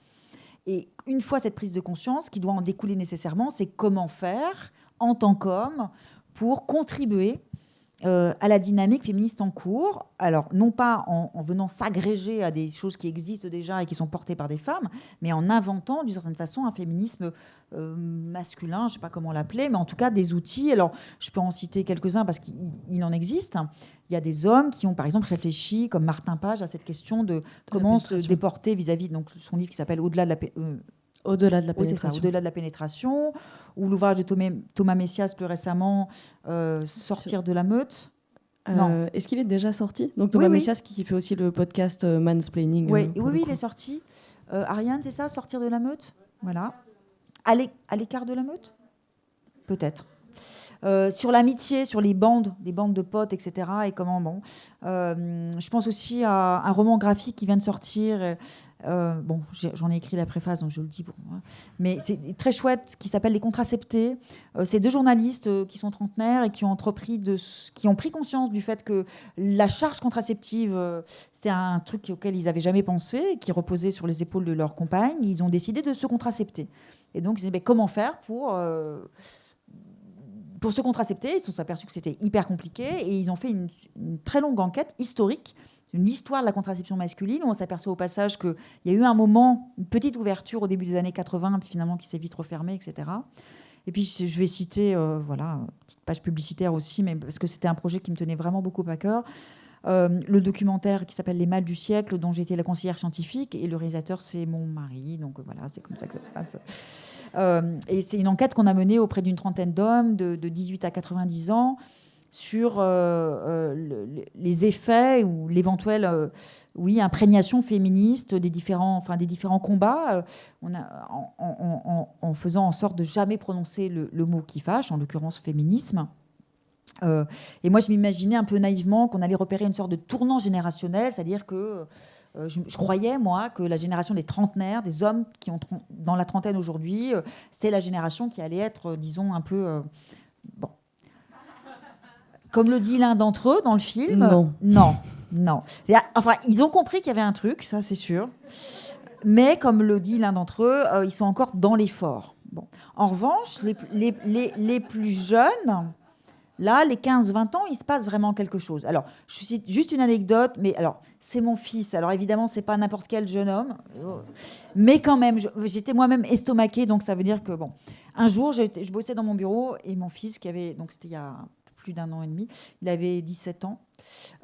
Et une fois cette prise de conscience, ce qui doit en découler nécessairement, c'est comment faire, en tant qu'homme, pour contribuer à la dynamique féministe en cours. Alors, non pas en venant s'agréger à des choses qui existent déjà et qui sont portées par des femmes, mais en inventant, d'une certaine façon, un féminisme masculin, je ne sais pas comment l'appeler, mais en tout cas des outils. Alors, je peux en citer quelques-uns parce qu'il en existe. Il y a des hommes qui ont, par exemple, réfléchi, comme Martin Page, à cette question de comment se déporter vis-à-vis de son livre qui s'appelle Au-delà de la Au-delà de la pénétration. Oui, c'est ça, Au-delà de la pénétration, ou l'ouvrage de Thomas Messias plus récemment, Sortir de la meute. Non. Est-ce qu'il est déjà sorti? Donc Thomas Messias qui fait aussi le podcast Mansplaining. Oui, il est sorti. Ariane, c'est ça, Sortir de la meute? Voilà. À l'écart de la meute? Peut-être. Sur l'amitié, sur les bandes de potes, etc. Et comment, bon. Je pense aussi à un roman graphique qui vient de sortir. J'en ai écrit la préface, donc je le dis pour moi. Mais c'est très chouette, qui s'appelle Les Contraceptés. C'est deux journalistes qui sont trentenaires et qui ont pris conscience du fait que la charge contraceptive, c'était un truc auquel ils n'avaient jamais pensé, qui reposait sur les épaules de leur compagne. Ils ont décidé de se contracepter. Et donc, ils disaient, comment faire pour se contracepter? Ils se sont aperçus que c'était hyper compliqué et ils ont fait une très longue enquête historique, une histoire de la contraception masculine, où on s'aperçoit au passage qu'il y a eu un moment, une petite ouverture au début des années 80, finalement qui s'est vite refermée, etc. Et puis je vais citer, une petite page publicitaire aussi, mais parce que c'était un projet qui me tenait vraiment beaucoup à cœur, le documentaire qui s'appelle Les Mâles du siècle, dont j'ai été la conseillère scientifique, et le réalisateur, c'est mon mari, donc voilà, c'est comme ça que ça se passe. Et c'est une enquête qu'on a menée auprès d'une trentaine d'hommes de 18 à 90 ans. sur les effets ou l'éventuelle imprégnation féministe des différents combats, en faisant en sorte de jamais prononcer le mot qui fâche, en l'occurrence féminisme. Et moi, je m'imaginais un peu naïvement qu'on allait repérer une sorte de tournant générationnel, c'est-à-dire que je croyais, moi, que la génération des trentenaires, des hommes qui ont dans la trentaine aujourd'hui, c'est la génération qui allait être, disons, un peu... bon. Comme le dit l'un d'entre eux dans le film. Non. Enfin, ils ont compris qu'il y avait un truc, ça c'est sûr. Mais comme le dit l'un d'entre eux, ils sont encore dans l'effort. Bon. En revanche, les plus jeunes... Là, les 15-20 ans, il se passe vraiment quelque chose. Alors, je cite juste une anecdote, mais alors, c'est mon fils. Alors, évidemment, c'est pas n'importe quel jeune homme. Mais quand même, j'étais moi-même estomaquée, donc ça veut dire que, bon, un jour, je bossais dans mon bureau, et mon fils, qui avait, donc c'était il y a plus d'1 an et demi, il avait 17 ans.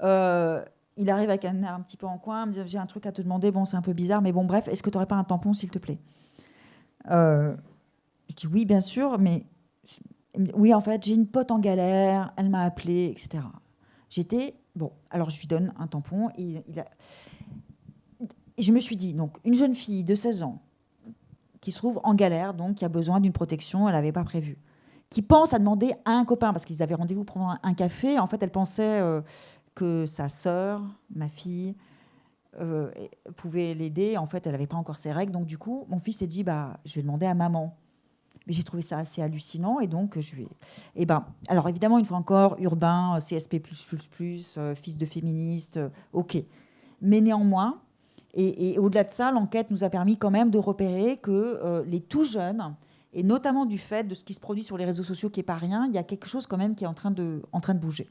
Il arrive avec un air un petit peu en coin, me dit, j'ai un truc à te demander, bon, c'est un peu bizarre, mais bon, bref, est-ce que tu n'aurais pas un tampon, s'il te plaît ? Je dis, oui, bien sûr, mais... Oui, en fait, j'ai une pote en galère, elle m'a appelé, etc. Bon, alors je lui donne un tampon. Et je me suis dit, donc, une jeune fille de 16 ans qui se trouve en galère, donc qui a besoin d'une protection, elle n'avait pas prévu, qui pense à demander à un copain, parce qu'ils avaient rendez-vous pour prendre un café. En fait, elle pensait que sa sœur, ma fille, pouvait l'aider. En fait, elle n'avait pas encore ses règles. Donc, du coup, mon fils s'est dit, je vais demander à maman. Mais j'ai trouvé ça assez hallucinant, et donc je vais... alors évidemment, une fois encore, urbain, CSP++, fils de féministe, ok. Mais néanmoins, et au-delà de ça, l'enquête nous a permis quand même de repérer que les tout jeunes, et notamment du fait de ce qui se produit sur les réseaux sociaux, qui n'est pas rien, il y a quelque chose quand même qui est en train de bouger.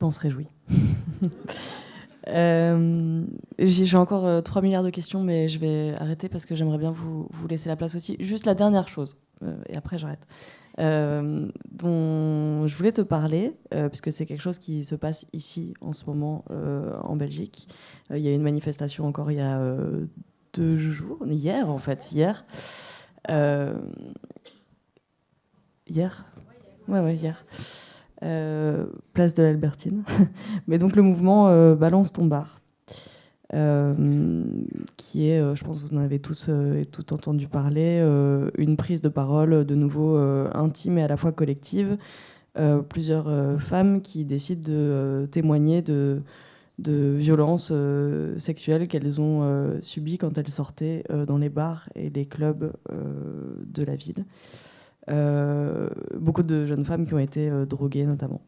On se réjouit. J'ai encore 3 milliards de questions, mais je vais arrêter parce que j'aimerais bien vous laisser la place aussi. Juste la dernière chose, et après j'arrête, dont je voulais te parler, puisque c'est quelque chose qui se passe ici en ce moment en Belgique. Il y a eu une manifestation encore il y a 2 jours, hier. Hier. Place de l'Albertine. Mais donc le mouvement Balance ton bar, qui est, je pense que vous en avez tous et toutes entendu parler, une prise de parole de nouveau intime et à la fois collective. Plusieurs femmes qui décident de témoigner de violences sexuelles qu'elles ont subies quand elles sortaient dans les bars et les clubs de la ville. Beaucoup de jeunes femmes qui ont été droguées notamment.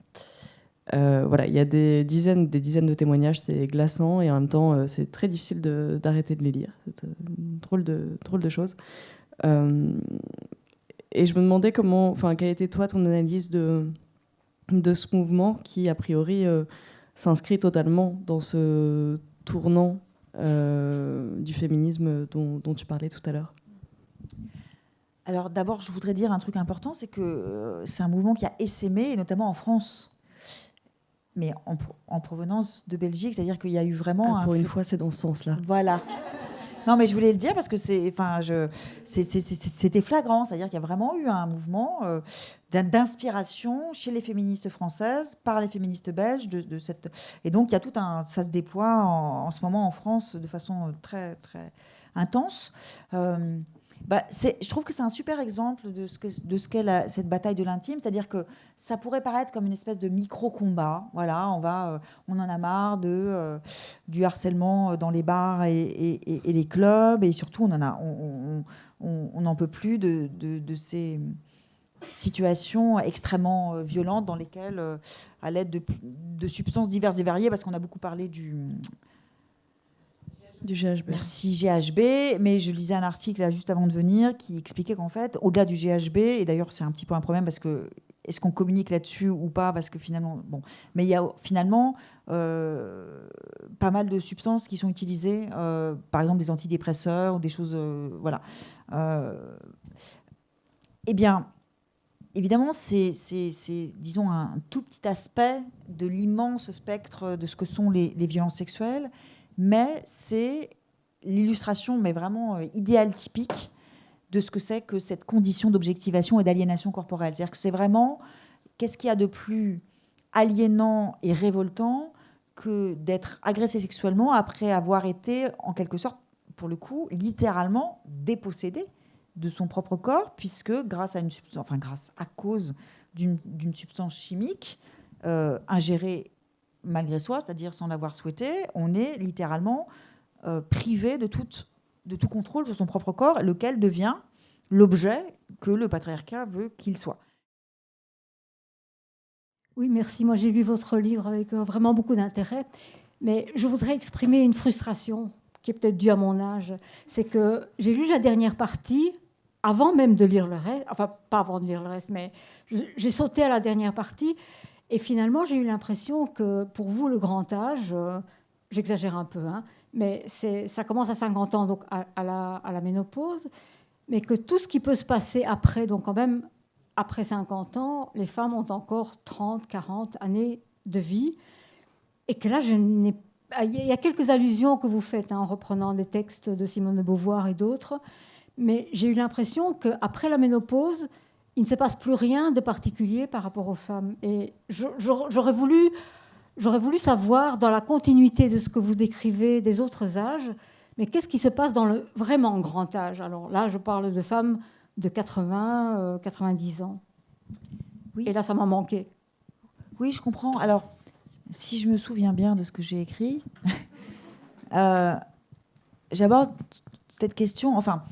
Voilà, il y a des dizaines de témoignages, c'est glaçant, et en même temps c'est très difficile d'arrêter de les lire. C'est une drôle de chose. Et je me demandais quelle était toi ton analyse de ce mouvement qui a priori s'inscrit totalement dans ce tournant du féminisme dont tu parlais tout à l'heure. Alors d'abord, je voudrais dire un truc important, c'est que c'est un mouvement qui a essaimé, et notamment en France, mais en provenance de Belgique, c'est-à-dire qu'il y a eu vraiment... Pour une fois, c'est dans ce sens-là. Voilà. Non, mais je voulais le dire parce que c'était flagrant, c'est-à-dire qu'il y a vraiment eu un mouvement d'inspiration chez les féministes françaises, par les féministes belges, et donc il y a ça se déploie en ce moment en France de façon très, très intense. Je trouve que c'est un super exemple de ce qu'est cette bataille de l'intime, c'est-à-dire que ça pourrait paraître comme une espèce de micro-combat. Voilà, on en a marre du harcèlement dans les bars et les clubs, et surtout on n'en peut plus de ces situations extrêmement violentes dans lesquelles, à l'aide de substances diverses et variées, parce qu'on a beaucoup parlé du GHB. Merci, GHB. Mais je lisais un article là, juste avant de venir qui expliquait qu'en fait, au-delà du GHB, et d'ailleurs c'est un petit peu un problème parce que est-ce qu'on communique là-dessus ou pas, parce que finalement, bon, mais il y a finalement pas mal de substances qui sont utilisées, par exemple des antidépresseurs ou des choses, voilà. Eh bien, évidemment, c'est, disons, un tout petit aspect de l'immense spectre de ce que sont les violences sexuelles. Mais c'est l'illustration, mais vraiment idéale, typique de ce que c'est que cette condition d'objectivation et d'aliénation corporelle. C'est-à-dire que c'est vraiment qu'est-ce qu'il y a de plus aliénant et révoltant que d'être agressé sexuellement après avoir été, en quelque sorte, pour le coup, littéralement dépossédé de son propre corps, puisque grâce à une substance, enfin grâce à cause d'une substance chimique ingérée malgré soi, c'est-à-dire sans l'avoir souhaité, on est littéralement privé de tout contrôle sur son propre corps, lequel devient l'objet que le patriarcat veut qu'il soit. Oui, merci. Moi, j'ai lu votre livre avec vraiment beaucoup d'intérêt, mais je voudrais exprimer une frustration qui est peut-être due à mon âge. C'est que j'ai lu la dernière partie avant même de lire le reste, enfin pas avant de lire le reste, mais j'ai sauté à la dernière partie, et finalement j'ai eu l'impression que pour vous, le grand âge, j'exagère un peu, hein, mais ça commence à 50 ans, donc à la ménopause, mais que tout ce qui peut se passer après, donc quand même après 50 ans, les femmes ont encore 30, 40 années de vie, et que là, il y a quelques allusions que vous faites, hein, en reprenant des textes de Simone de Beauvoir et d'autres, mais j'ai eu l'impression qu'après la ménopause, il ne se passe plus rien de particulier par rapport aux femmes. Et j'aurais voulu savoir, dans la continuité de ce que vous décrivez des autres âges, mais qu'est-ce qui se passe dans le vraiment grand âge? Alors là, je parle de femmes de 80, 90 ans. Oui. Et là, ça m'a manqué. Oui, je comprends. Alors, si je me souviens bien de ce que j'ai écrit, j'aborde cette question, enfin,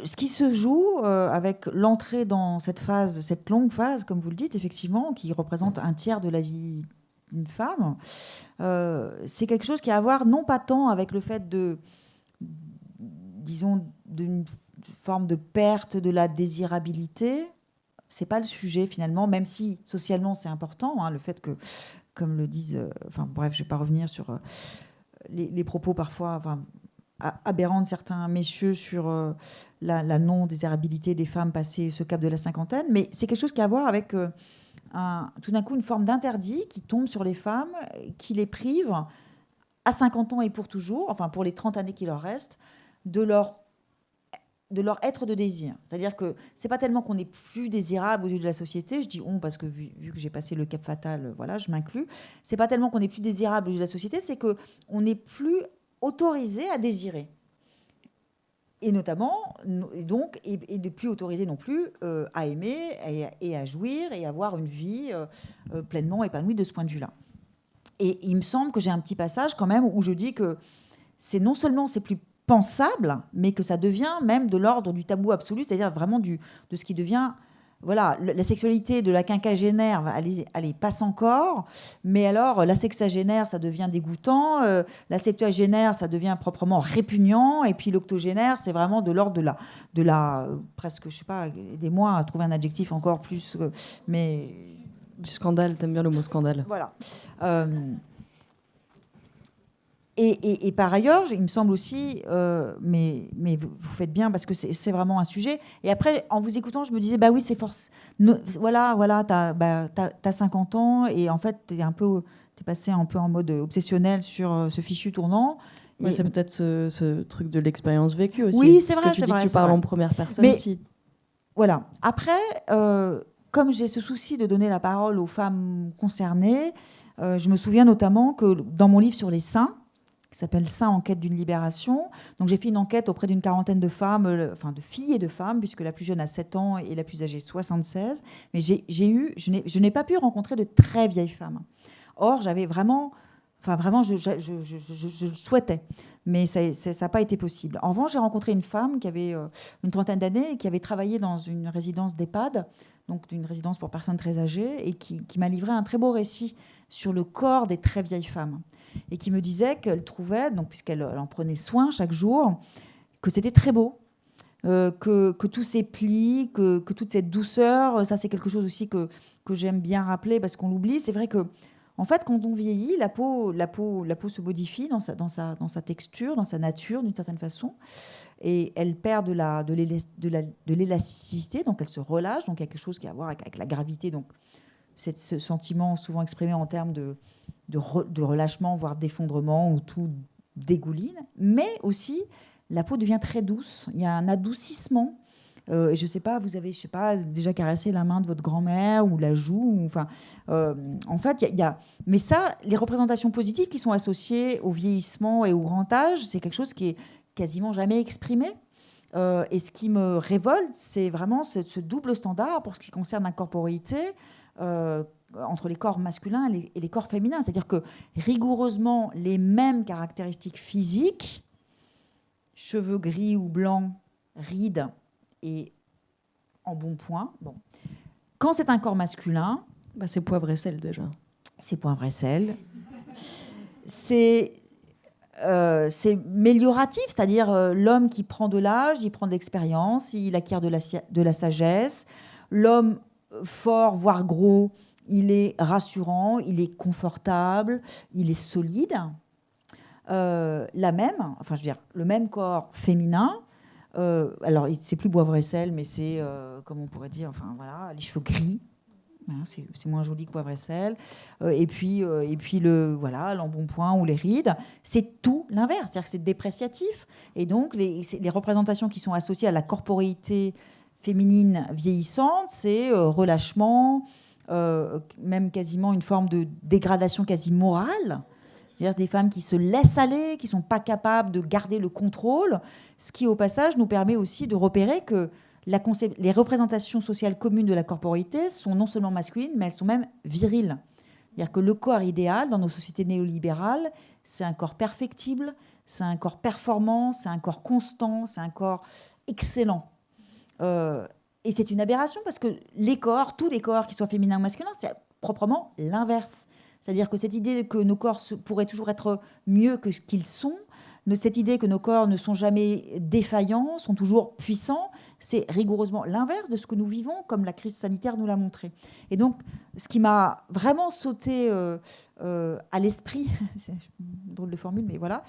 ce qui se joue avec l'entrée dans cette longue phase, comme vous le dites, effectivement, qui représente un tiers de la vie d'une femme, c'est quelque chose qui a à voir non pas tant avec le fait d'une forme de perte de la désirabilité. C'est pas le sujet finalement, même si socialement c'est important, hein, le fait que, comme le disent, enfin bref, je vais pas revenir sur les propos parfois aberrants de certains messieurs sur la non-désirabilité des femmes passées ce cap de la cinquantaine, mais c'est quelque chose qui a à voir avec tout d'un coup une forme d'interdit qui tombe sur les femmes, qui les prive à 50 ans et pour toujours, enfin pour les 30 années qui leur restent, de leur être de désir. C'est-à-dire que c'est pas tellement qu'on n'est plus désirable aux yeux de la société, je dis on parce que vu que j'ai passé le cap fatal, voilà, je m'inclus, c'est pas tellement qu'on n'est plus désirable aux yeux de la société, c'est qu'on n'est plus autorisé à désirer. Et notamment, et de plus autorisé non plus à aimer et à jouir et à avoir une vie pleinement épanouie de ce point de vue-là. Et il me semble que j'ai un petit passage quand même où je dis que non seulement c'est plus pensable, mais que ça devient même de l'ordre du tabou absolu, c'est-à-dire vraiment de ce qui devient... Voilà, la sexualité de la quinquagénaire, elle passe encore, mais alors la sexagénaire, ça devient dégoûtant, la septuagénaire, ça devient proprement répugnant, et puis l'octogénaire, c'est vraiment de l'ordre de la presque, je sais pas, aidez-moi à trouver un adjectif encore plus, mais... Du scandale, t'aimes bien le mot scandale. Voilà. Et par ailleurs, il me semble aussi, mais vous faites bien parce que c'est vraiment un sujet. Et après, en vous écoutant, je me disais, bah oui, c'est force. Voilà, t'as 50 ans et en fait, t'es passé un peu en mode obsessionnel sur ce fichu tournant. Ouais, c'est peut-être ce truc de l'expérience vécue aussi. Oui, c'est vrai. Parce que tu dis que tu parles en première personne. Mais, voilà. Après, comme j'ai ce souci de donner la parole aux femmes concernées, je me souviens notamment que dans mon livre sur les seins, qui s'appelle « Seins en quête d'une libération ». Donc j'ai fait une enquête auprès d'une quarantaine de femmes, enfin de filles et de femmes, puisque la plus jeune a 7 ans et la plus âgée 76. Mais je n'ai pas pu rencontrer de très vieilles femmes. Or, j'avais vraiment, je le souhaitais, mais ça n'a pas été possible. En revanche, j'ai rencontré une femme qui avait une trentaine d'années et qui avait travaillé dans une résidence d'EHPAD, donc une résidence pour personnes très âgées, et qui m'a livré un très beau récit sur le corps des très vieilles femmes. Et qui me disait qu'elle trouvait, donc puisqu'elle en prenait soin chaque jour, que c'était très beau, que tous ces plis, que toute cette douceur, ça c'est quelque chose aussi que j'aime bien rappeler parce qu'on l'oublie. C'est vrai que, en fait, quand on vieillit, la peau se modifie dans sa texture, dans sa nature, d'une certaine façon, et elle perd de l'élasticité, donc elle se relâche, donc il y a quelque chose qui a à voir avec la gravité, donc ce sentiment souvent exprimé en termes de relâchement, voire d'effondrement, où tout dégouline. Mais aussi, la peau devient très douce. Il y a un adoucissement Et je sais pas, vous avez, je sais pas, déjà caressé la main de votre grand-mère ou la joue. Enfin, en fait, il y a. Mais ça, les représentations positives qui sont associées au vieillissement et au grand âge, c'est quelque chose qui est quasiment jamais exprimé. Et ce qui me révolte, c'est vraiment ce double standard pour ce qui concerne la corporéité entre les corps masculins et les corps féminins. C'est-à-dire que rigoureusement, les mêmes caractéristiques physiques, cheveux gris ou blancs, rides et embonpoint. Bon. Quand c'est un corps masculin... c'est poivre et sel déjà. C'est poivre et sel. C'est mélioratif, c'est-à-dire l'homme qui prend de l'âge, il prend de l'expérience, il acquiert de la sagesse. L'homme fort, voire gros, il est rassurant, il est confortable, il est solide. Le même corps féminin, alors c'est plus poivre et sel, mais c'est, comme on pourrait dire, enfin voilà, les cheveux gris. C'est moins joli que poivre et sel. Et puis l'embonpoint ou les rides, c'est tout l'inverse. C'est-à-dire que c'est dépréciatif. Et donc, les représentations qui sont associées à la corporéité féminine vieillissante, c'est relâchement, même quasiment une forme de dégradation quasi morale. C'est-à-dire des femmes qui se laissent aller, qui ne sont pas capables de garder le contrôle, ce qui, au passage, nous permet aussi de repérer que les représentations sociales communes de la corporéité sont non seulement masculines, mais elles sont même viriles. C'est-à-dire que le corps idéal dans nos sociétés néolibérales, c'est un corps perfectible, c'est un corps performant, c'est un corps constant, c'est un corps excellent. Et c'est une aberration parce que tous les corps, qu'ils soient féminins ou masculins, c'est proprement l'inverse. C'est-à-dire que cette idée que nos corps pourraient toujours être mieux que ce qu'ils sont, cette idée que nos corps ne sont jamais défaillants, sont toujours puissants, c'est rigoureusement l'inverse de ce que nous vivons, comme la crise sanitaire nous l'a montré. Et donc, ce qui m'a vraiment sauté à l'esprit, c'est une drôle de formule, mais voilà,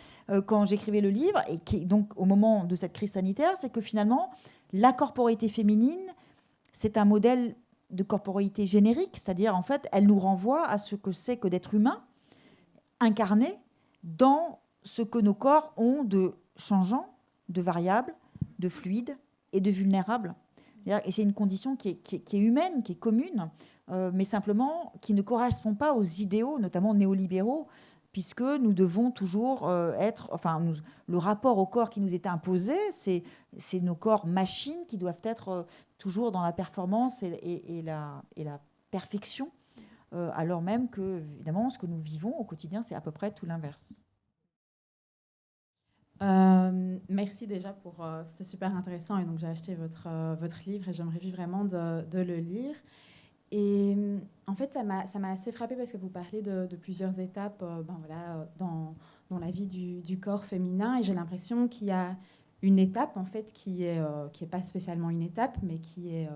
quand j'écrivais le livre, et donc au moment de cette crise sanitaire, c'est que finalement, la corporéité féminine, c'est un modèle de corporéité générique, c'est-à-dire, en fait, elle nous renvoie à ce que c'est que d'être humain, incarné dans ce que nos corps ont de changeant, de variable, de fluide et de vulnérable. Et c'est une condition qui est humaine, qui est commune, mais simplement qui ne correspond pas aux idéaux, notamment néolibéraux, puisque nous devons toujours le rapport au corps qui nous est imposé, c'est nos corps machines qui doivent être toujours dans la performance et la perfection, alors même que, évidemment, ce que nous vivons au quotidien, c'est à peu près tout l'inverse. Merci déjà pour... c'était super intéressant et donc j'ai acheté votre livre et je me réjouis vraiment de le lire. Et en fait, ça m'a assez frappée parce que vous parlez de plusieurs étapes dans la vie du corps féminin et j'ai l'impression qu'il y a une étape en fait qui est pas spécialement une étape mais qui est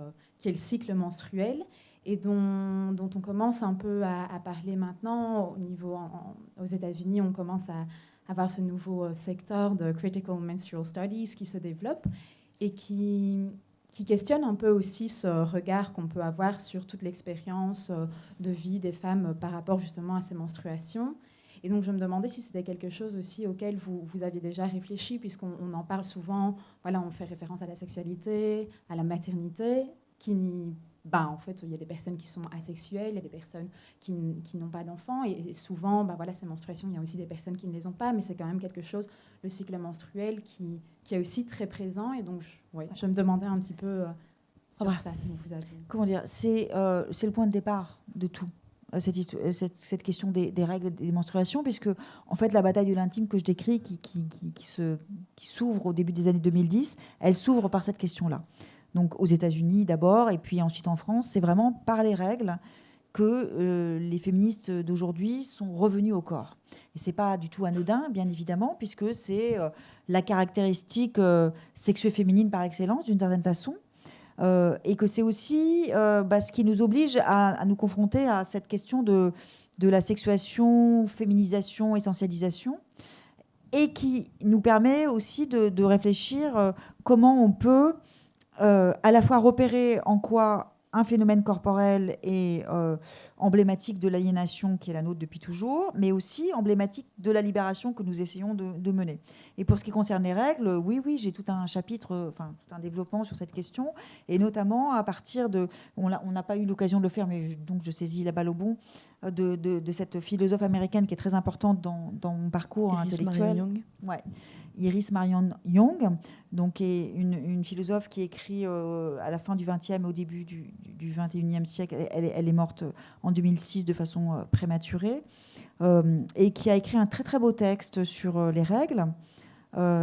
le cycle menstruel et dont on commence un peu à parler maintenant au niveau aux États-Unis. On commence à avoir ce nouveau secteur de Critical Menstrual Studies qui se développe et qui questionne un peu aussi ce regard qu'on peut avoir sur toute l'expérience de vie des femmes par rapport justement à ces menstruations. Et donc je me demandais si c'était quelque chose aussi auquel vous aviez déjà réfléchi, puisqu'on en parle souvent, voilà, on fait référence à la sexualité, à la maternité, en fait, il y a des personnes qui sont asexuelles, il y a des personnes qui n'ont pas d'enfants, et souvent, ces menstruations, il y a aussi des personnes qui ne les ont pas, mais c'est quand même quelque chose, le cycle menstruel, qui est aussi très présent, et donc, je me demandais un petit peu sur ça, si vous avez... Comment dire, c'est le point de départ de tout, cette question des règles des menstruations, puisque, en fait, la bataille de l'intime que je décris, qui s'ouvre au début des années 2010, elle s'ouvre par cette question-là. Donc aux États-Unis d'abord, et puis ensuite en France, c'est vraiment par les règles que les féministes d'aujourd'hui sont revenues au corps. Et c'est pas du tout anodin, bien évidemment, puisque c'est la caractéristique sexuée féminine par excellence, d'une certaine façon, et que c'est aussi ce qui nous oblige à nous confronter à cette question de la sexuation, féminisation, essentialisation, et qui nous permet aussi de réfléchir comment on peut à la fois repérer en quoi un phénomène corporel est emblématique de l'aliénation qui est la nôtre depuis toujours, mais aussi emblématique de la libération que nous essayons de mener. Et pour ce qui concerne les règles, oui, j'ai tout un chapitre, tout un développement sur cette question, et notamment à partir de, on n'a pas eu l'occasion de le faire, mais donc je saisis la balle au bon, de cette philosophe américaine qui est très importante dans mon parcours intellectuel. Ouais. Iris Marion Young, donc est une philosophe qui écrit à la fin du XXe et au début du XXIe siècle. Elle est morte en 2006 de façon prématurée, et qui a écrit un très très beau texte sur les règles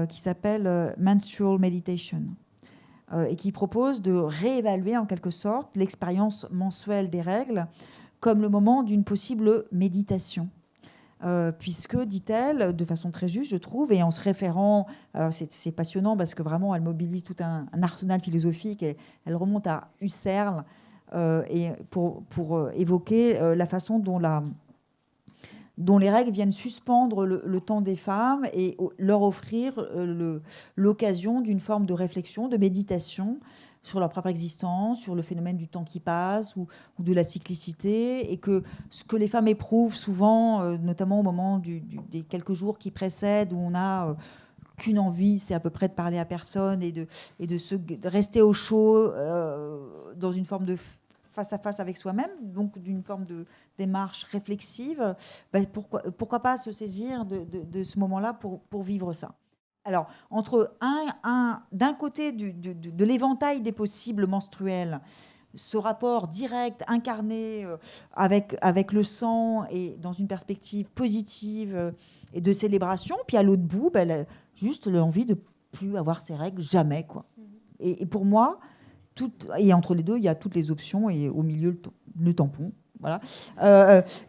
qui s'appelle Menstrual Meditation, et qui propose de réévaluer en quelque sorte l'expérience mensuelle des règles comme le moment d'une possible méditation. Puisque, dit-elle, de façon très juste, je trouve, et en se référant, c'est passionnant parce que vraiment, elle mobilise tout un arsenal philosophique, et elle remonte à Husserl et pour évoquer la façon dont les règles viennent suspendre le temps des femmes et leur offrir l'occasion d'une forme de réflexion, de méditation sur leur propre existence, sur le phénomène du temps qui passe ou de la cyclicité, et que ce que les femmes éprouvent souvent, notamment au moment des quelques jours qui précèdent, où on n'a qu'une envie, c'est à peu près de parler à personne et de rester au chaud dans une forme de face à face avec soi-même, donc d'une forme de démarche réflexive, pourquoi pas se saisir de ce moment-là pour vivre ça. Alors, entre d'un côté de l'éventail des possibles menstruels, ce rapport direct, incarné avec le sang et dans une perspective positive et de célébration, puis à l'autre bout, juste l'envie de plus avoir ces règles, jamais, quoi. Et pour moi, et entre les deux, il y a toutes les options, et au milieu, le tampon. Voilà.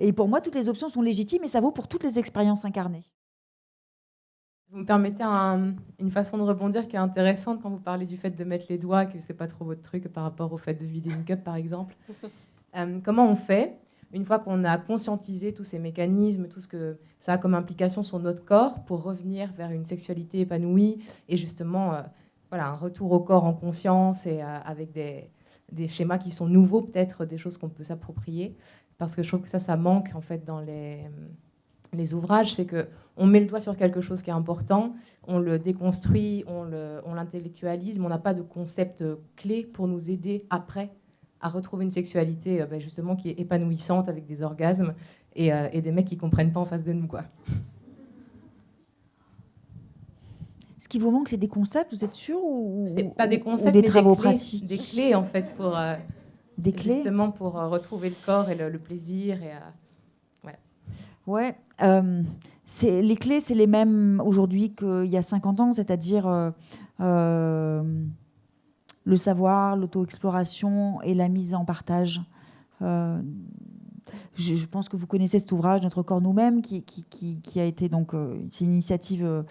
Et pour moi, toutes les options sont légitimes, et ça vaut pour toutes les expériences incarnées. Vous me permettez une façon de rebondir qui est intéressante quand vous parlez du fait de mettre les doigts, que c'est pas trop votre truc par rapport au fait de vider une cup, par exemple. Comment on fait, une fois qu'on a conscientisé tous ces mécanismes, tout ce que ça a comme implication sur notre corps, pour revenir vers une sexualité épanouie et justement un retour au corps en conscience et avec des schémas qui sont nouveaux, peut-être des choses qu'on peut s'approprier, parce que je trouve que ça manque en fait dans les ouvrages, c'est qu'on met le doigt sur quelque chose qui est important, on le déconstruit, on l'intellectualise, mais on n'a pas de concept clé pour nous aider après à retrouver une sexualité justement qui est épanouissante, avec des orgasmes et des mecs qui ne comprennent pas en face de nous, quoi. Ce qui vous manque, c'est des concepts, vous êtes sûr, pas des concepts, ou des mais travaux pratiques? Des clés, en fait, pour des clés, justement pour retrouver le corps et le plaisir. Ouais, les clés, c'est les mêmes aujourd'hui qu'il y a 50 ans, c'est-à-dire le savoir, l'auto-exploration et la mise en partage. Je pense que vous connaissez cet ouvrage, Notre corps nous-mêmes, qui a été donc c'est une initiative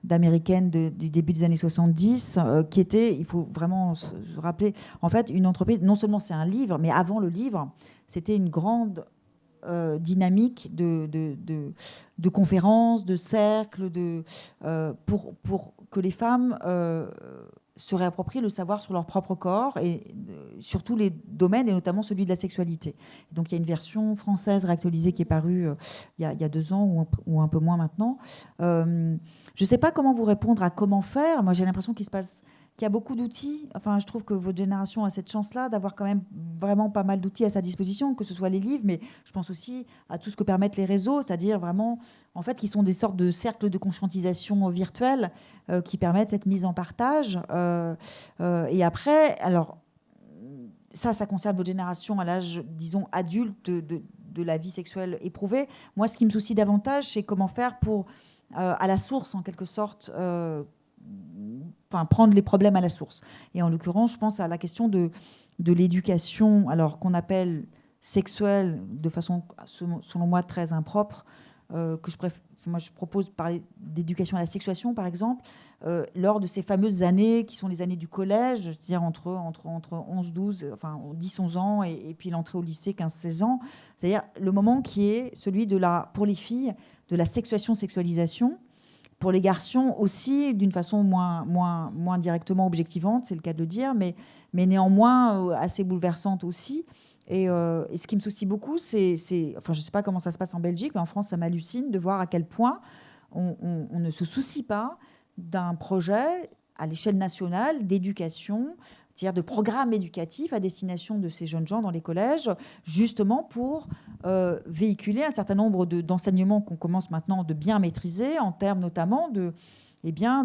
d'américaine du début des années 70, qui était, il faut vraiment se rappeler, en fait, une entreprise. Non seulement c'est un livre, mais avant le livre, c'était une grande dynamique de conférences, de cercles, pour que les femmes se réapproprient le savoir sur leur propre corps et sur tous les domaines, et notamment celui de la sexualité. Donc il y a une version française réactualisée qui est parue il y a 2 ans ou un peu moins maintenant. Je ne sais pas comment vous répondre à comment faire. Moi, j'ai l'impression qu'il y a beaucoup d'outils. Enfin, je trouve que votre génération a cette chance-là d'avoir quand même vraiment pas mal d'outils à sa disposition, que ce soit les livres, mais je pense aussi à tout ce que permettent les réseaux, c'est-à-dire vraiment, en fait, qui sont des sortes de cercles de conscientisation virtuels qui permettent cette mise en partage. Et après, alors, ça concerne votre génération à l'âge, disons, adulte de la vie sexuelle éprouvée. Moi, ce qui me soucie davantage, c'est comment faire pour, à la source, en quelque sorte, prendre les problèmes à la source. Et en l'occurrence, je pense à la question de l'éducation, alors qu'on appelle sexuelle de façon, selon moi, très impropre, moi je propose de parler d'éducation à la sexuation, par exemple, lors de ces fameuses années qui sont les années du collège, c'est-à-dire entre 11, 12, enfin 10, 11 ans et puis l'entrée au lycée, 15, 16 ans, c'est-à-dire le moment qui est celui pour les filles, de la sexualisation, pour les garçons aussi, d'une façon moins directement objectivante, c'est le cas de le dire, mais néanmoins assez bouleversante aussi. Et ce qui me soucie beaucoup, enfin, je ne sais pas comment ça se passe en Belgique, mais en France, ça m'hallucine de voir à quel point on ne se soucie pas d'un projet à l'échelle nationale d'éducation, c'est-à-dire de programmes éducatifs à destination de ces jeunes gens dans les collèges, justement pour véhiculer un certain nombre d'enseignements qu'on commence maintenant de bien maîtriser, en termes notamment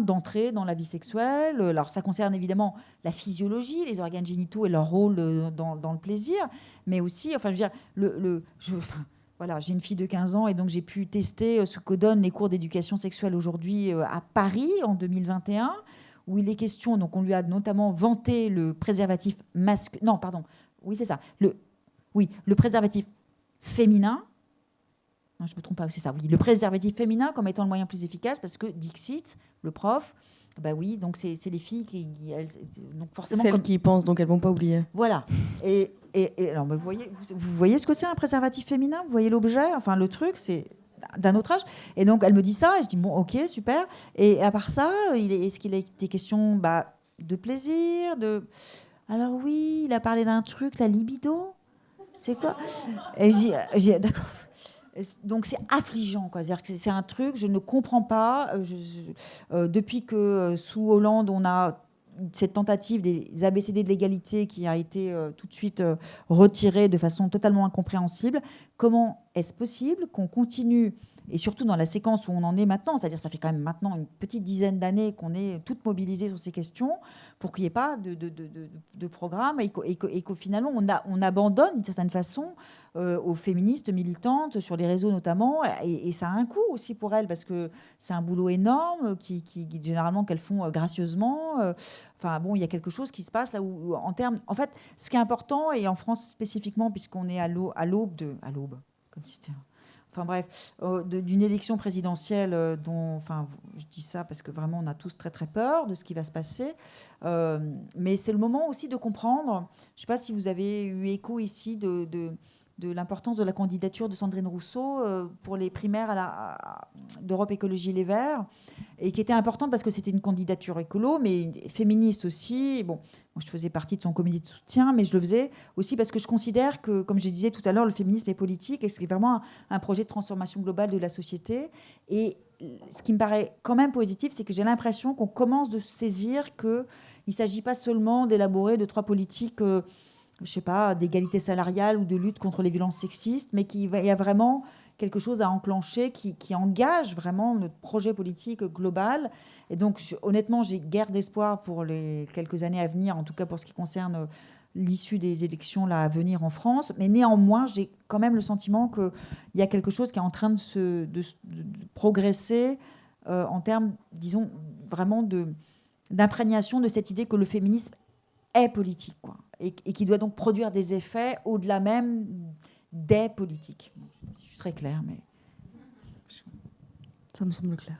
d'entrée dans la vie sexuelle. Alors ça concerne évidemment la physiologie, les organes génitaux et leur rôle dans le plaisir, mais aussi, enfin, je veux dire, voilà, j'ai une fille de 15 ans et donc j'ai pu tester ce que donnent les cours d'éducation sexuelle aujourd'hui à Paris en 2021, où il est question, donc on lui a notamment vanté le préservatif masculin, non, pardon, oui, c'est ça, le préservatif féminin. Non, je ne me trompe pas, c'est ça, oui, le préservatif féminin comme étant le moyen plus efficace, parce que Dixit, le prof, bah oui, donc c'est les filles donc forcément celles qui y pensent, donc elles ne vont pas oublier. Voilà. Et alors, vous voyez ce que c'est un préservatif féminin? Vous voyez l'objet? Enfin, le truc, c'est d'un autre âge. Et donc, elle me dit ça, et je dis, bon, ok, super. Et à part ça, est-ce qu'il a été question de plaisir, Alors oui, il a parlé d'un truc, la libido. C'est quoi? Et j'ai d'accord. Donc c'est affligeant, quoi. C'est-à-dire que c'est un truc, je ne comprends pas. Depuis que sous Hollande, on a cette tentative des ABCD de l'égalité qui a été tout de suite retirée de façon totalement incompréhensible. Comment est-ce possible qu'on continue, et surtout dans la séquence où on en est maintenant, c'est-à-dire ça fait quand même maintenant une petite dizaine d'années qu'on est toutes mobilisées sur ces questions, pour qu'il n'y ait pas de programme et qu'au finalement on abandonne d'une certaine façon aux féministes militantes sur les réseaux notamment, et ça a un coût aussi pour elles parce que c'est un boulot énorme qui généralement qu'elles font gracieusement. Enfin bon, il y a quelque chose qui se passe là où en fait, ce qui est important, et en France spécifiquement puisqu'on est à l'aube, comme si c'était enfin bref, d'une élection présidentielle dont, enfin, je dis ça parce que vraiment on a tous très très peur de ce qui va se passer, mais c'est le moment aussi de comprendre. Je ne sais pas si vous avez eu écho ici de l'importance de la candidature de Sandrine Rousseau pour les primaires d'Europe Écologie Les Verts, et qui était importante parce que c'était une candidature écolo, mais féministe aussi. Bon, moi, je faisais partie de son comité de soutien, mais je le faisais aussi parce que je considère que, comme je disais tout à l'heure, le féminisme est politique et c'est vraiment un projet de transformation globale de la société. Et ce qui me paraît quand même positif, c'est que j'ai l'impression qu'on commence de saisir qu'il ne s'agit pas seulement d'élaborer 2-3 politiques je sais pas, d'égalité salariale ou de lutte contre les violences sexistes, mais qu'il y a vraiment quelque chose à enclencher qui engage vraiment notre projet politique global. Et donc, honnêtement, j'ai guère d'espoir pour les quelques années à venir, en tout cas pour ce qui concerne l'issue des élections là, à venir en France. Mais néanmoins, j'ai quand même le sentiment qu'il y a quelque chose qui est en train de progresser en termes, disons, vraiment d'imprégnation de cette idée que le féminisme est politique, quoi, et qui doit donc produire des effets au-delà même des politiques. Je suis très claire, mais ça me semble clair.